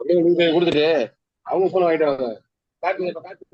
கொடுத்துட்டு அவங்க போன வாங்கிட்டு வாங்க. காட்டுங்க இப்ப காட்டு.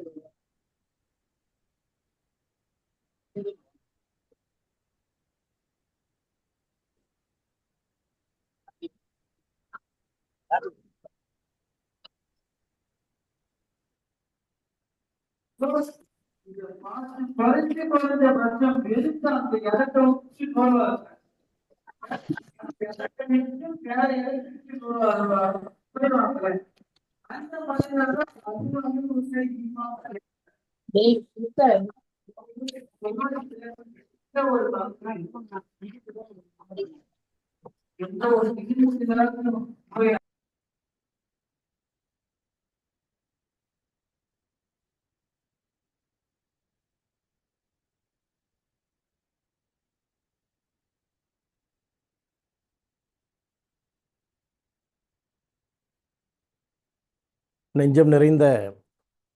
நெஞ்சம் நிறைந்த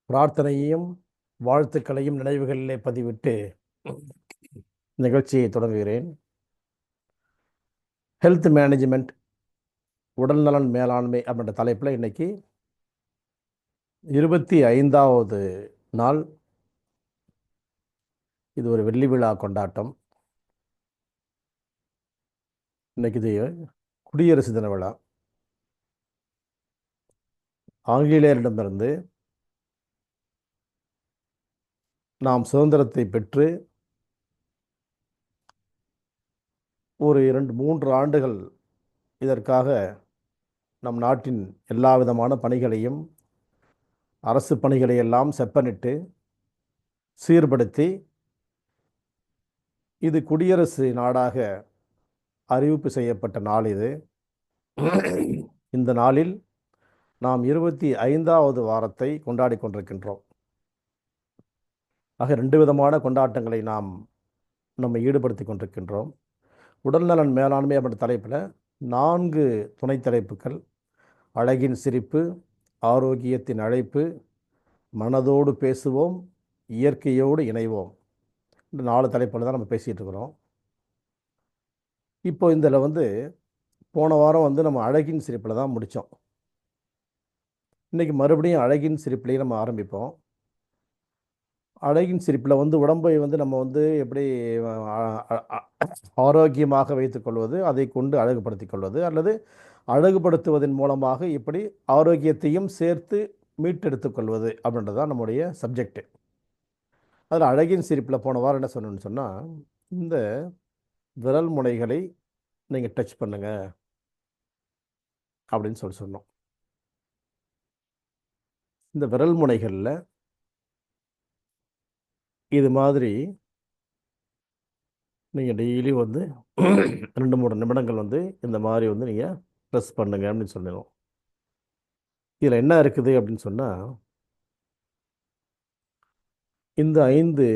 பிரார்த்தனையையும் வாழ்த்துக்களையும் நினைவுகளிலே பதிவிட்டு நிகழ்ச்சியை தொடங்குகிறேன். ஹெல்த் மேனேஜ்மெண்ட், உடல்நலன் மேலாண்மை அப்படின்ற தலைப்பில் இன்னைக்கு 25வது நாள். இது ஒரு வெள்ளி விழா கொண்டாட்டம். இன்னைக்கு இது குடியரசு தின விழா. ஆங்கிலேயரிடமிருந்து நாம் சுதந்திரத்தை பெற்று ஒரு 2-3 ஆண்டுகள் இதற்காக நம் நாட்டின் எல்லா விதமான பணிகளையும், அரசு பணிகளை எல்லாம் செப்பனிட்டு சீர்படுத்தி இது குடியரசு நாடாக அறிவிப்பு செய்யப்பட்ட நாள் இது. இந்த நாளில் நாம் 25வது வாரத்தை கொண்டாடி கொண்டிருக்கின்றோம். ஆக 2 விதமான கொண்டாட்டங்களை நாம் நம்ம ஈடுபடுத்தி கொண்டிருக்கின்றோம். உடல்நலன் மேலாண்மை அப்படின்ற தலைப்பில் 4 துணை தலைப்புகள்: அழகின் சிரிப்பு, ஆரோக்கியத்தின் அழைப்பு, மனதோடு பேசுவோம், இயற்கையோடு இணைவோம். இந்த 4 தலைப்பில் தான் நம்ம பேசிகிட்டு இருக்கிறோம். இப்போ இதில் போன வாரம் நம்ம அழகின் சிரிப்பில் தான் முடித்தோம். இன்றைக்கி மறுபடியும் அழகின் சிரிப்பிலேயே நம்ம ஆரம்பிப்போம். அழகின் சிரிப்பில் உடம்பை நம்ம எப்படி ஆரோக்கியமாக வைத்துக்கொள்வது, அதை கொண்டு அழகுபடுத்திக் கொள்வது, அல்லது அழகுபடுத்துவதன் மூலமாக எப்படி ஆரோக்கியத்தையும் சேர்த்து மீட்டெடுத்து கொள்வது அப்படின்றது தான் நம்முடைய சப்ஜெக்டு. அதில் அழகின் சிரிப்பில் போன வாரம் என்ன சொன்னோன்னு சொன்னால், இந்த விரல் முனைகளை நீங்கள் டச் பண்ணுங்க அப்படின்னு சொன்னோம். இந்த விரல் முனைகளில் இது மாதிரி நீங்கள் டெய்லி 2-3 நிமிடங்கள் இந்த மாதிரி நீங்கள் ப்ரெஸ் பண்ணுங்க அப்படின்னு சொல்லணும். இதில் என்ன இருக்குது அப்படின்னு சொன்னால், இந்த 5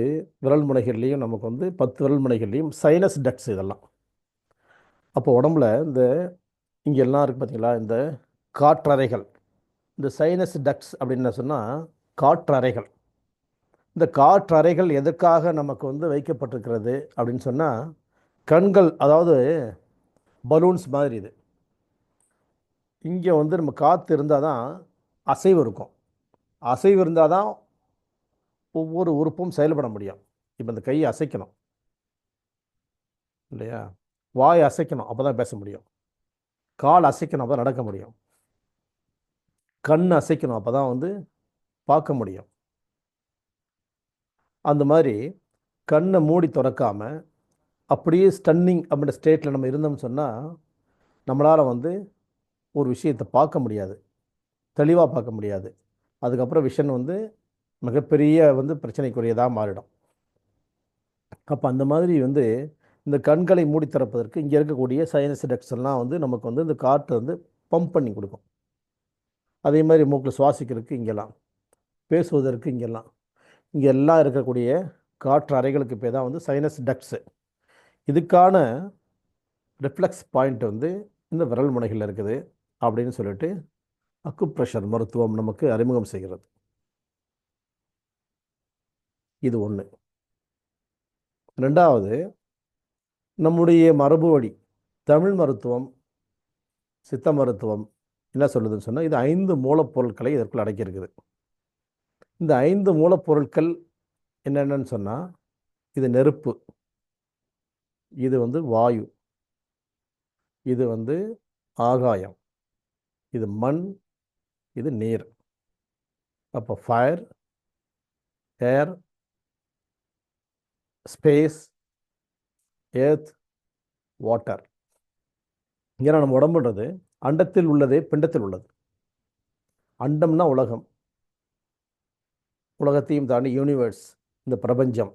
விரல் முனைகள்லேயும் நமக்கு 10 விரல் முனைகள்லேயும் சைனஸ் டக்ட்ஸ் இதெல்லாம். அப்போ உடம்புல இங்கெல்லாம் இருக்குது பார்த்தீங்களா, இந்த காற்றறைகள். இந்த சைனஸ் டக்ட்ஸ் அப்படின்னு சொன்னால் காற்றறைகள். இந்த காற்றறைகள் எதற்காக நமக்கு வைக்கப்பட்டிருக்கிறது அப்படின்னு சொன்னால், கண்கள், அதாவது பலூன்ஸ் மாதிரி இது. இங்கே நம்ம காற்று இருந்தால் தான் அசைவு இருக்கும். அசைவு இருந்தால் தான் ஒவ்வொரு உறுப்பும் செயல்பட முடியும். இப்போ இந்த கையை அசைக்கணும் இல்லையா, வாய் அசைக்கணும், அப்போ தான் பேச முடியும். கால் அசைக்கணும், அப்போ தான் நடக்க முடியும். கண் அசைக்கணும், அப்போ தான் பார்க்க முடியும். அந்த மாதிரி கண்ணை மூடி திறக்காமல் அப்படியே ஸ்டன்னிங் அப்படின்ற ஸ்டேட்டில் நம்ம இருந்தோம்னு சொன்னால், நம்மளால் ஒரு விஷயத்தை பார்க்க முடியாது, தெளிவாக பார்க்க முடியாது. அதுக்கப்புறம் விஷன் மிகப்பெரிய பிரச்சனைக்குரியதாக மாறிடும். அப்போ அந்த மாதிரி இந்த கண்களை மூடி திறப்பதற்கு இங்கே இருக்கக்கூடிய சைனஸ் டக்ட்ஸ் எல்லாம் நமக்கு இந்த காற்றை பம்ப் பண்ணி கொடுக்கும். அதே மாதிரி மூக்கில் சுவாசிக்கிறதுக்கு இங்கெல்லாம், பேசுவதற்கு இங்கெல்லாம், இங்கே எல்லாம் இருக்கக்கூடிய காற்று அறைகளுக்கு பேர் தான் சைனஸ் டக்ட்ஸு. இதுக்கான ரிஃப்ளெக்ஸ் பாயிண்ட் இந்த விரல் முனைகளில் இருக்குது அப்படின்னு சொல்லிட்டு அக்குப்ரெஷர் மருத்துவம் நமக்கு அறிமுகம் செய்கிறது. இது ஒன்று. ரெண்டாவது, நம்முடைய மரபு வழி தமிழ் மருத்துவம், சித்த மருத்துவம், என்ன சொல்லுதுன்னு சொன்னால் இது 5 மூலப்பொருட்களை இதற்குள் அடக்கியிருக்குது. இந்த 5 மூலப்பொருட்கள் என்னென்னு சொன்னால் இது நெருப்பு, இது வாயு, இது ஆகாயம், இது மண், இது நீர். அப்போ ஃபயர், ஏர், ஸ்பேஸ், எர்த், வாட்டர். ஏன்னா நம்ம உடம்புன்றது அண்டத்தில் உள்ளதே பிண்டத்தில் உள்ளது. அண்டம்னா உலகம், உலகத்தையும் தாண்டி யூனிவர்ஸ், இந்த பிரபஞ்சம்.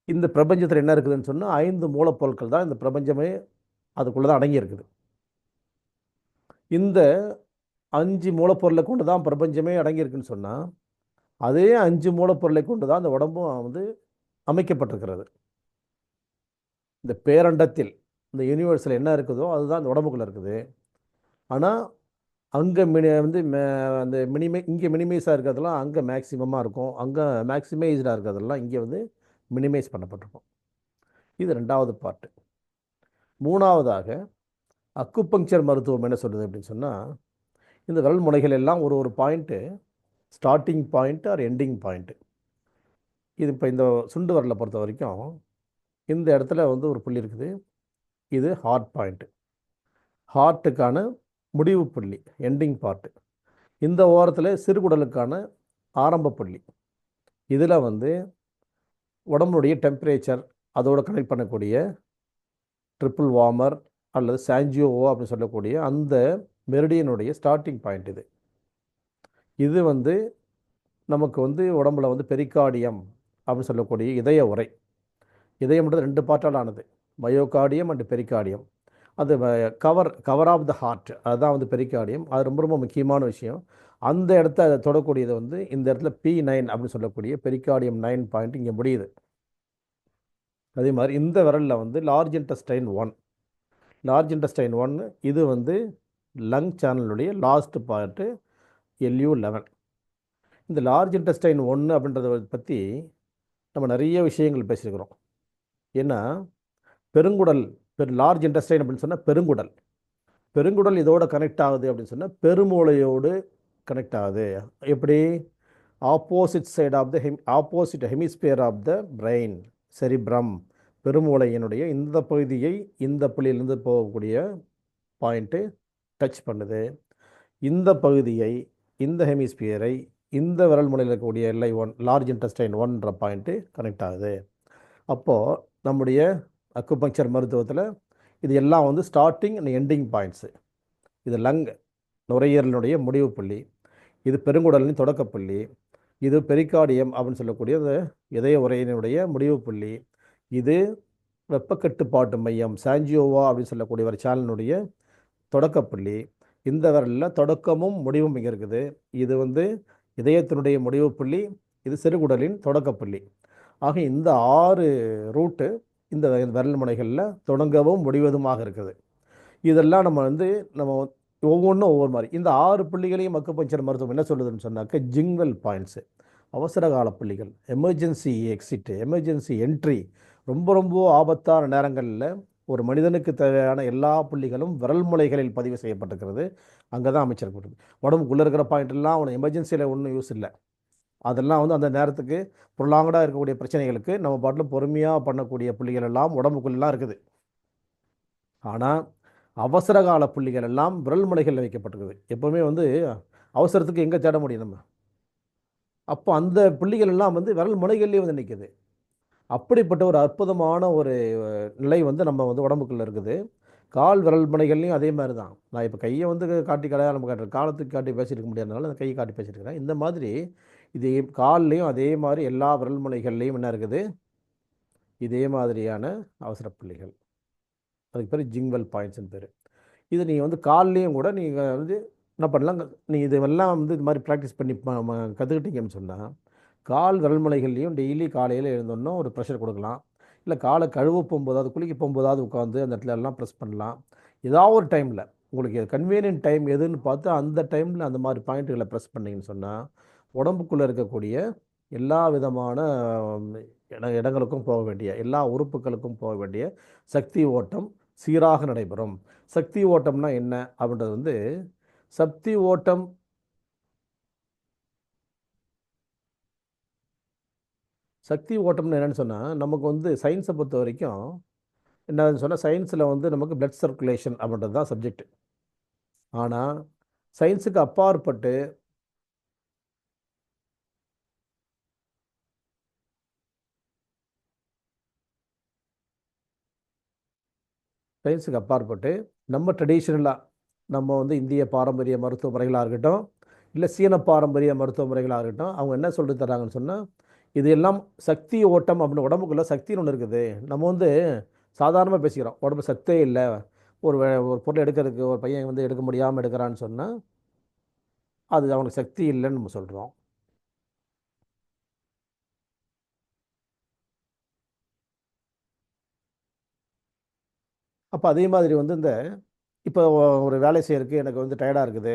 இந்த பிரபஞ்சத்தில் என்ன இருக்குதுன்னு சொன்னால் 5 மூலப்பொருட்கள் தான் இந்த பிரபஞ்சமே அதுக்குள்ளே தான் அடங்கி இருக்குது. இந்த 5 மூலப்பொருளை கொண்டு தான் பிரபஞ்சமே அடங்கியிருக்குன்னு சொன்னால் அதே 5 மூலப்பொருளை கொண்டு தான் அந்த உடம்பும் அமைக்கப்பட்டிருக்கிறது. இந்த பேரண்டத்தில் இந்த யூனிவர்ஸில் என்ன இருக்குதோ அதுதான் இந்த உடம்புக்குள்ளே இருக்குது. ஆனால் அங்கே அந்த இங்கே மினிமைஸாக இருக்கிறதெல்லாம் அங்கே மேக்சிமமாக இருக்கும், அங்கே மேக்சிமைஸ்டாக இருக்கிறதெல்லாம் இங்கே மினிமைஸ் பண்ணப்பட்டிருக்கும். இது 2வது பார்ட்டு. 3வதாக அக்குபங்க்சர் மருத்துவம் என்ன சொல்லுது அப்படின்னு சொன்னால் இந்த விரல் முனைகள் எல்லாம் ஒரு point starting point are ending point. இது இப்போ இந்த சுண்டு விரலை பொறுத்த வரைக்கும் இந்த இடத்துல ஒரு புள்ளி இருக்குது, இது ஹார்ட் பாயிண்ட்டு, ஹார்ட்டுக்கான முடிவு புள்ளி, எண்டிங் பார்ட்டு. இந்த ஓரத்தில் சிறுகுடலுக்கான ஆரம்ப புள்ளி. இதில் உடம்புடைய டெம்பரேச்சர் அதோடு கனெக்ட் பண்ணக்கூடிய ட்ரிபிள் வார்மர் அல்லது சாஞ்சியோவோ அப்படின்னு சொல்லக்கூடிய அந்த மெரிடியனுடைய ஸ்டார்டிங் பாயிண்ட் இது. இது நமக்கு உடம்புல பெரிகார்டியம் அப்படின்னு சொல்லக்கூடிய இதய உறை. இதயம்ன்றது 2 பார்ட்டால் ஆனது, மயோகார்டியம் அண்ட் பெரிகார்டியம். அது கவர் ஆஃப் த ஹார்ட், அதுதான் பெரிகார்டியம். அது ரொம்ப ரொம்ப முக்கியமான விஷயம். அந்த இடத்த அதை தொடக்கூடியது இந்த இடத்துல P9 அப்படின்னு சொல்லக்கூடிய பெரிகார்டியம் 9 பாயிண்ட் இங்கே முடியுது. அதே மாதிரி இந்த விரலில் லார்ஜ் இன்டெஸ்டைன் 1, லார்ஜ் இன்டெஸ்டைன் 1 இது லங் சேனலுடைய லாஸ்ட் பார்ட்டு LU11. இந்த லார்ஜ் இன்டெஸ்டைன் 1 அப்படின்றத பற்றி நம்ம நிறைய விஷயங்கள் பேசியிருக்கிறோம். ஏன்னா பெருங்குடல், லார்ஜ் இன்டெஸ்டைன் அப்படின்னு சொன்னால் பெருங்குடல் இதோட கனெக்ட் ஆகுது அப்படின்னு சொன்னால் பெருமூளையோடு கனெக்ட் ஆகுது. எப்படி? Opposite side of the opposite hemisphere of the brain, cerebrum, பெருமூளையினுடைய இந்த பகுதியை இந்த புள்ளியிலிருந்து போகக்கூடிய பாயிண்ட்டு டச் பண்ணுது. இந்த பகுதியை, இந்த ஹெமிஸ்பியரை இந்த விரல் முனையில் இருக்கக்கூடிய LI1, லார்ஜ் இன்டெஸ்டைன் 1ன்ற பாயிண்ட்டு கனெக்ட் ஆகுது. அப்போது நம்முடைய அக்குபங்க்சர் மருத்துவத்தில் இது எல்லாம் ஸ்டார்டிங் அண்ட் எண்டிங் பாயிண்ட்ஸு. இது லங், நுரையீரலினுடைய முடிவு புள்ளி, இது பெருங்குடலின் தொடக்கப்புள்ளி, இது பெரிகார்டியம் அப்படின்னு சொல்லக்கூடிய அந்த இதய உரையினுடைய முடிவு புள்ளி, இது வெப்பக்கட்டுப்பாட்டு மையம் சாஞ்சியோவா அப்படின்னு சொல்லக்கூடிய ஒரு சேனலினுடைய தொடக்கப்புள்ளி. இந்த விரலில் தொடக்கமும் முடிவும் இங்கே இருக்குது. இது இதயத்தினுடைய முடிவு புள்ளி, இது சிறுகுடலின் தொடக்கப்புள்ளி. ஆக இந்த 6 ரூட்டு இந்த விரல் முனைகளில் தொடங்கவும் முடிவதுமாக இருக்குது. இதெல்லாம் நம்ம ஒவ்வொன்றும் ஒவ்வொரு மாதிரி. இந்த 6 புள்ளிகளையும் அக்குபங்க்சர் மருத்துவம் என்ன சொல்லுதுன்னு சொன்னாக்க ஜிங்வெல் பாயிண்ட்ஸு, அவசரகால புள்ளிகள், எமர்ஜென்சி எக்ஸிட்டு, எமர்ஜென்சி என்ட்ரி. ரொம்ப ரொம்ப ஆபத்தான நேரங்களில் ஒரு மனிதனுக்கு தேவையான எல்லா புள்ளிகளும் விரல் முனைகளில் பதிவு செய்யப்பட்டிருக்கிறது. அங்கே தான் அமைச்சிருக்கிறது. உடம்புக்குள்ளே இருக்கிற பாயிண்ட்லாம் அவனை எமர்ஜென்சியில் ஒன்றும் யூஸ் இல்லை. அதெல்லாம் அந்த நேரத்துக்கு ப்ரொலாங்கடாக இருக்கக்கூடிய பிரச்சனைகளுக்கு நம்ம பாட்டில் பொறுமையாக பண்ணக்கூடிய புள்ளிகள் எல்லாம் உடம்புக்குள்ளெலாம் இருக்குது. ஆனால் அவசரகால புள்ளிகள் எல்லாம் விரல் முனைகளில் வைக்கப்பட்டிருக்குது. எப்போவுமே அவசரத்துக்கு எங்கே தேட முடியும் நம்ம? அப்போ அந்த புள்ளிகள் எல்லாம் விரல் முனைகள்லேயே நிற்குது. அப்படிப்பட்ட ஒரு அற்புதமான ஒரு நிலை நம்ம உடம்புக்குள்ளே இருக்குது. கால் விரல் முனைகள்லையும் அதே மாதிரி தான். நான் இப்போ கையை காட்டி கடையாளம் காட்டுறேன், காலத்துக்கு காட்டி பேசியிருக்க முடியாதனால அந்த கையை காட்டி பேசியிருக்கிறேன். இந்த மாதிரி இது கால்லையும் அதே மாதிரி எல்லா விரல் முனைகள்லையும் என்ன இருக்குது? இதே மாதிரியான அவசர புள்ளிகள். அதுக்கு பேர் ஜிங்வெல் பாயிண்ட்ஸ்னு பேர். இது நீங்கள் கால்லையும் கூட நீங்கள் என்ன பண்ணலாம், நீங்கள் இதெல்லாம் இது மாதிரி ப்ராக்டிஸ் பண்ணி கற்றுக்கிட்டீங்கன்னு சொன்னால் கால் விரல் முனைகள்லையும் டெய்லி காலையில் எழுந்தோன்னா ஒரு ப்ரெஷர் கொடுக்கலாம். இல்லை காலை கழுவ போகும்போதாவது, குளிக்க போகும்போதாவது உட்காந்து அந்த இடத்துல எல்லாம் ப்ரெஸ் பண்ணலாம். ஏதாவது ஒரு டைமில் உங்களுக்கு கன்வீனியன்ட் டைம் எதுன்னு பார்த்து அந்த டைமில் அந்த மாதிரி பாயிண்ட்டுகளை ப்ரெஸ் பண்ணிங்கன்னு சொன்னால் உடம்புக்குள்ளே இருக்கக்கூடிய எல்லா விதமான இடங்களுக்கும் போக வேண்டிய, எல்லா உறுப்புகளுக்கும் போக வேண்டிய சக்தி ஓட்டம் சீராக நடைபெறும். சக்தி ஓட்டம்னா என்ன அப்படின்றது சக்தி ஓட்டம் சக்தி ஓட்டம்னு என்னன்னு சொன்னால், நமக்கு வந்து சயின்ஸை பொறுத்த வரைக்கும் என்னன்னு சொன்னால், சயின்ஸில் வந்து நமக்கு பிளட் சர்க்குலேஷன் அப்படின்றது தான் சப்ஜெக்ட். ஆனால் சயின்ஸுக்கு அப்பாற்பட்டு சயின்ஸுக்கு அப்பாற்பட்டு நம்ம ட்ரெடிஷ்னலாக நம்ம வந்து இந்திய பாரம்பரிய மருத்துவ முறைகளாக இருக்கட்டும், இல்லை சீன பாரம்பரிய மருத்துவ முறைகளாக இருக்கட்டும், அவங்க என்ன சொல்லி தராங்கன்னு சொன்னால், இது எல்லாம் சக்தி ஓட்டம் அப்படின்னு உடம்புக்குள்ள சக்தின்னு ஒன்று இருக்குது. நம்ம வந்து சாதாரணமாக பேசிக்கிறோம், உடம்பு சத்தே இல்லை, ஒரு பொருள் எடுக்கிறதுக்கு ஒரு பையன் வந்து எடுக்க முடியாமல் எடுக்கிறான்னு சொன்னால் அது அவனுக்கு சக்தி இல்லைன்னு நம்ம சொல்கிறோம். அப்போ அதே மாதிரி வந்து இந்த இப்போ ஒரு வேலை செய்யறதுக்கு எனக்கு வந்து டயர்டாக இருக்குது,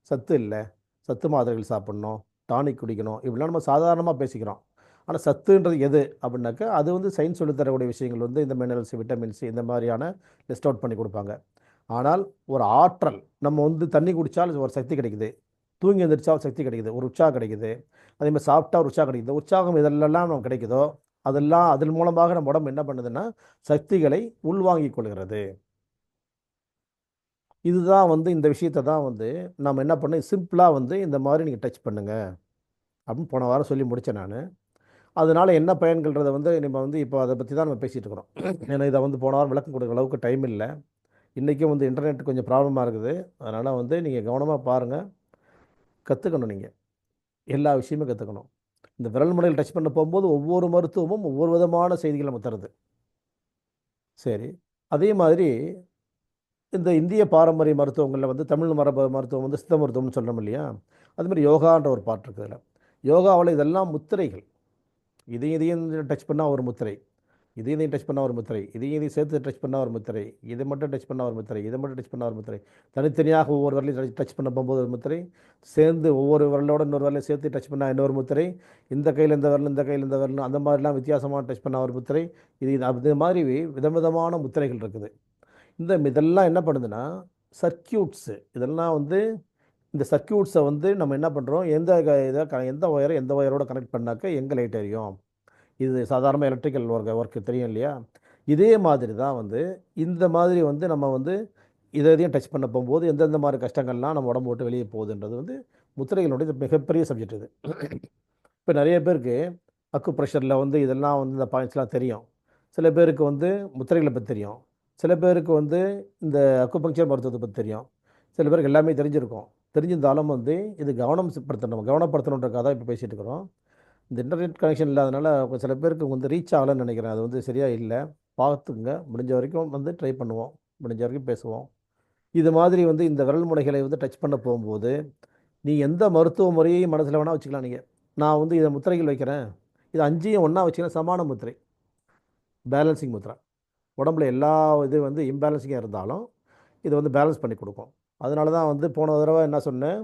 சத்து இல்லை, சத்து மாத்திரைகள் சாப்பிடணும், டானிக் குடிக்கணும், இப்படிலாம் நம்ம சாதாரணமாக பேசிக்கிறோம். ஆனால் சத்துன்றது எது அப்படின்னாக்கா, அது வந்து சயின்ஸ் சொல்லித் தரக்கூடிய விஷயங்கள் வந்து இந்த மினரல்ஸ், விட்டமின்ஸ் இந்த மாதிரியான லிஸ்ட் அவுட் பண்ணி கொடுப்பாங்க. ஆனால் ஒரு ஆற்றல், நம்ம வந்து தண்ணி குடித்தால் ஒரு சக்தி கிடைக்குது, தூங்கி எந்திரிச்சா ஒரு சக்தி கிடைக்குது, ஒரு உற்சாகம் கிடைக்குது, அதே மாதிரி சாப்பிட்டா ஒரு உற்சாகம் கிடைக்குது. உற்சாகம் இதெல்லாம் நமக்கு கிடைக்குதோ, அதெல்லாம் அதன் மூலமாக நம்ம உடம்பு என்ன பண்ணுதுன்னா சக்திகளை உள்வாங்கிக் கொள்கிறது. இதுதான் வந்து இந்த விஷயத்தை தான் வந்து நம்ம என்ன பண்ணோம், சிம்பிளாக வந்து இந்த மாதிரி நீங்கள் டச் பண்ணுங்க அப்படின்னு போன வாரம் சொல்லி முடித்தேன் நான். அதனால என்ன பயன்கள்ன்றதை வந்து நம்ம வந்து இப்போ அதை பற்றி தான் நம்ம பேசிகிட்டு இருக்கிறோம். ஏன்னா இதை வந்து போன வாரம் விளக்கம் கொடுக்குற அளவுக்கு டைம் இல்லை. இன்றைக்கும் வந்து இன்டர்நெட் கொஞ்சம் ப்ராப்ளமாக இருக்குது. அதனால் வந்து நீங்கள் கவனமாக பாருங்கள், கற்றுக்கணும். நீங்கள் எல்லா விஷயமும் கற்றுக்கணும். இந்த விரல் முனையில் டச் பண்ண போகும்போது ஒவ்வொரு மருத்துவமும் ஒவ்வொரு விதமான செய்திகள் நம்ம தருது. சரி, அதே மாதிரி இந்த இந்திய பாரம்பரிய மருத்துவங்களில் வந்து தமிழ் மரபு மருத்துவம் வந்து சித்த மருத்துவம்னு சொல்கிறோம் இல்லையா, அது மாதிரி யோகான்ற ஒரு பாட்டு இருக்குது அதில். யோகாவில் இதெல்லாம் முத்திரைகள். இதையும் இதையும் டச் பண்ணால் ஒரு முத்திரை, இதையும் டச் பண்ணால் ஒரு முத்திரை, இதையும் சேர்த்து டச் பண்ணால் ஒரு முத்திரை, இதை மட்டும் டச் பண்ணால் ஒரு முத்திரை, இதை மட்டும் டச் பண்ணால் ஒரு முத்திரை, தனித்தனியாக ஒவ்வொரு வரலையும் டச் பண்ண போகும்போது ஒரு முத்திரை, சேர்ந்து ஒவ்வொரு வரலோட இன்னொரு வரலையும் சேர்த்து டச் பண்ணால் இன்னொரு முத்திரை, இந்த கையில் இந்த வரலும் இந்த கையில் இந்த வரலும் அந்த மாதிரிலாம் வித்தியாசமாக டச் பண்ணால் ஒரு முத்திரை. இது மாதிரி விதவிதமான முத்திரைகள் இருக்குது. இதெல்லாம் என்ன பண்ணுதுன்னா சர்க்கியூட்ஸு, இதெல்லாம் வந்து இந்த சர்க்கியூட்ஸை வந்து நம்ம என்ன பண்ணுறோம், எந்த ஒயரை எந்த ஒயரோட கனெக்ட் பண்ணாக்க எங்கே லைட் எரியும். இது சாதாரண எலக்ட்ரிக்கல் ஒர்க்கு தெரியும் இல்லையா. இதே மாதிரி தான் வந்து இந்த மாதிரி வந்து நம்ம வந்து இதையும் டச் பண்ண போகும்போது எந்தெந்த மாதிரி கஷ்டங்கள்லாம் நம்ம உடம்பு விட்டு வெளியே போகுதுன்றது வந்து முத்திரைகளுடைய மிகப்பெரிய சப்ஜெக்ட் இது. இப்போ நிறைய பேருக்கு அக்கு ப்ரெஷரில் வந்து இதெல்லாம் வந்து இந்த பாயிண்ட்ஸ்லாம் தெரியும். சில பேருக்கு வந்து முத்திரைகளை பற்றி தெரியும். சில பேருக்கு வந்து இந்த அக்குபங்க்சர் மருத்துவத்தை பற்றி தெரியும். சில பேருக்கு எல்லாமே தெரிஞ்சிருக்கும். தெரிஞ்சிருந்தாலும் வந்து இது கவனப்படுத்தணுன்றக்காக தான் இப்போ பேசிகிட்டு இருக்கிறோம். இந்த இன்டர்நெட் கனெக்ஷன் இல்லாதனால சில பேருக்கு வந்து ரீச் ஆகலைன்னு நினைக்கிறேன். அது வந்து சரியாக இல்லை. பார்த்துங்க, முடிஞ்ச வரைக்கும் வந்து ட்ரை பண்ணுவோம், முடிஞ்ச வரைக்கும் பேசுவோம். இது மாதிரி வந்து இந்த விரல் முனைகளை வந்து டச் பண்ண போகும்போது நீ எந்த மருத்துவ முறையையும் மனசில் வேணால் வச்சுக்கலாம். நீங்கள் நான் வந்து இதை முத்திரைகள் வைக்கிறேன், இது அஞ்சையும் ஒன்றா வச்சுக்கலாம், சமான முத்திரை, பேலன்சிங் முத்திரை. உடம்புல எல்லா இது வந்து இம்பேலன்சிங்காக இருந்தாலும் இதை வந்து பேலன்ஸ் பண்ணி கொடுக்கும். அதனால தான் வந்து போன தடவை என்ன சொன்னேன்,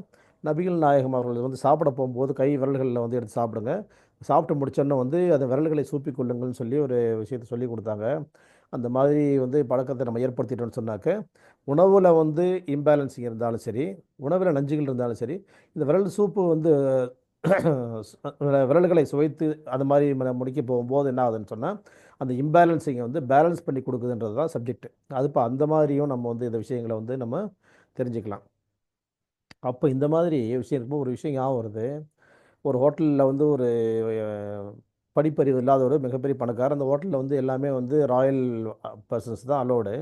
நபிகள் நாயகம் அவர்கள் வந்து சாப்பிட போகும்போது கை விரல்களில் வந்து எடுத்து சாப்பிடுங்க, சாப்பிட்டு முடிச்சோன்னே வந்து அந்த விரல்களை சூப்பிக் கொள்ளுங்கள்னு சொல்லி ஒரு விஷயத்தை சொல்லி கொடுத்தாங்க. அந்த மாதிரி வந்து பழக்கத்தை நம்ம ஏற்படுத்திட்டோம்னு சொன்னாக்க, உணவில் வந்து இம்பேலன்சிங் இருந்தாலும் சரி, உணவில் நஞ்சுகள் இருந்தாலும் சரி, இந்த விரல் சூப்பு வந்து விரல்களை சுவைத்து அது மாதிரி முடிக்க போகும்போது என்ன ஆகுதுன்னு சொன்னால், அந்த இம்பேலன்ஸிங்கை வந்து பேலன்ஸ் பண்ணி கொடுக்குதுன்றது தான் சப்ஜெக்ட். அது இப்போ அந்த மாதிரியும் நம்ம வந்து இந்த விஷயங்களை வந்து நம்ம தெரிஞ்சுக்கலாம். அப்போ இந்த மாதிரி விஷயம் இருக்கும்போது ஒரு விஷயம் ஞாபகம் வருது. ஒரு ஹோட்டலில் வந்து ஒரு படிப்பறிவு இல்லாத ஒரு மிகப்பெரிய பணக்காரர், அந்த ஹோட்டலில் வந்து எல்லாமே வந்து ராயல் பர்சன்ஸ் தான் அலோடு.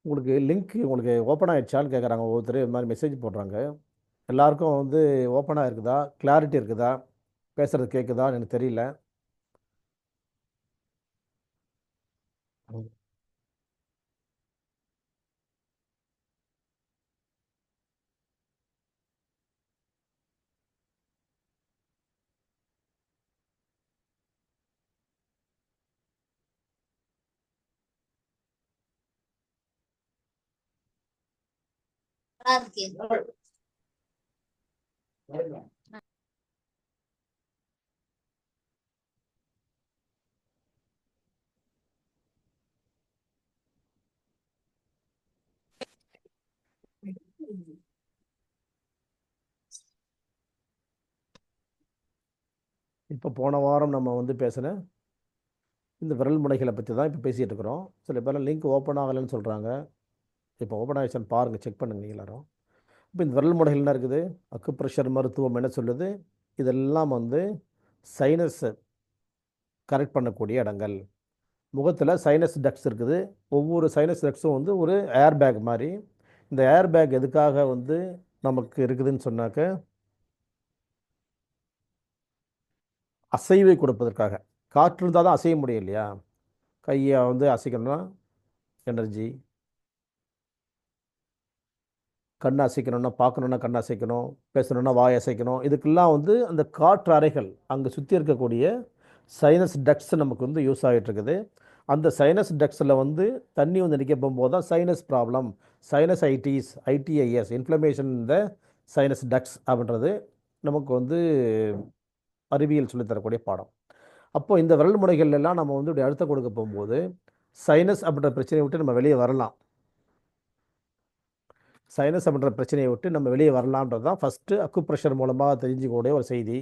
உங்களுக்கு லிங்க் உங்களுக்கு ஓப்பன் ஆகிடுச்சான்னு கேட்குறாங்க ஒவ்வொருத்தர். இது மாதிரி மெசேஜ் போடுறாங்க. எல்லாருக்கும் வந்து ஓப்பனாக இருக்குதா, கிளாரிட்டி இருக்குதா, பேசுகிறது கேட்குதான்னு எனக்கு தெரியல. இப்போ போன வாரம் நம்ம வந்து பேசின இந்த விரல் முனைகளை பற்றி தான் இப்போ பேசிகிட்டு இருக்கிறோம். சில பேர் லிங்க் ஓப்பன் ஆகலைன்னு சொல்கிறாங்க. இப்போ ஓப்பன் ஆகிடுச்சான்னு பாருங்கள், செக் பண்ணுங்க நீங்கள் எல்லாரும். இப்போ இந்த விரல் முனைகள் என்ன இருக்குது, அக்குப்ரெஷர் மருத்துவம் என்ன சொல்லுது, இதெல்லாம் வந்து சைனஸை கரெக்ட் பண்ணக்கூடிய இடங்கள். முகத்தில் சைனஸ் டக்ஸ் இருக்குது. ஒவ்வொரு சைனஸ் டக்ஸும் வந்து ஒரு ஏர் பேக் மாதிரி. இந்த ஏர் பேக் எதுக்காக வந்து நமக்கு இருக்குதுன்னு சொன்னாக்க, அசைவை கொடுப்பதற்காக. காற்று இருந்தால் தான் அசைய முடியும் இல்லையா? கையை வந்து அசைக்கணும்னா எனர்ஜி, கண் அசைக்கணும்னா பார்க்கணுன்னா கண் அசைக்கணும், பேசணுன்னா வாய் அசைக்கணும். இதுக்கெல்லாம் வந்து அந்த காற்று அறைகள் அங்கே சுற்றி இருக்கக்கூடிய சைனஸ் டக்ஸ் நமக்கு வந்து யூஸ் ஆகிட்டு இருக்குது. அந்த சைனஸ் டக்ஸில் வந்து தண்ணி வந்து நிற்க போகும்போது தான் சைனஸ் ப்ராப்ளம், சைனசைட்டிஸ், ஐடிஐஎஸ், இன்ஃப்ளமேஷன் இந்த சைனஸ் டக்ஸ் அப்படின்றது நமக்கு வந்து அறிவியல் சொல்லித்தரக்கூடிய பாடம். அப்போது இந்த விரல் முனைகள் எல்லாம் நம்ம வந்து இப்படி அழுத்தம் கொடுக்க போகும்போது சைனஸ் அப்படின்ற பிரச்சனையை விட்டு நம்ம வெளியே வரலாம். சைனஸ் அப்படின்ற பிரச்சனையை விட்டு நம்ம வெளியே வரலான்றது தான் ஃபஸ்ட்டு அக்குப்ரெஷர் மூலமாக தெரிஞ்சுக்கக்கூடிய ஒரு செய்தி.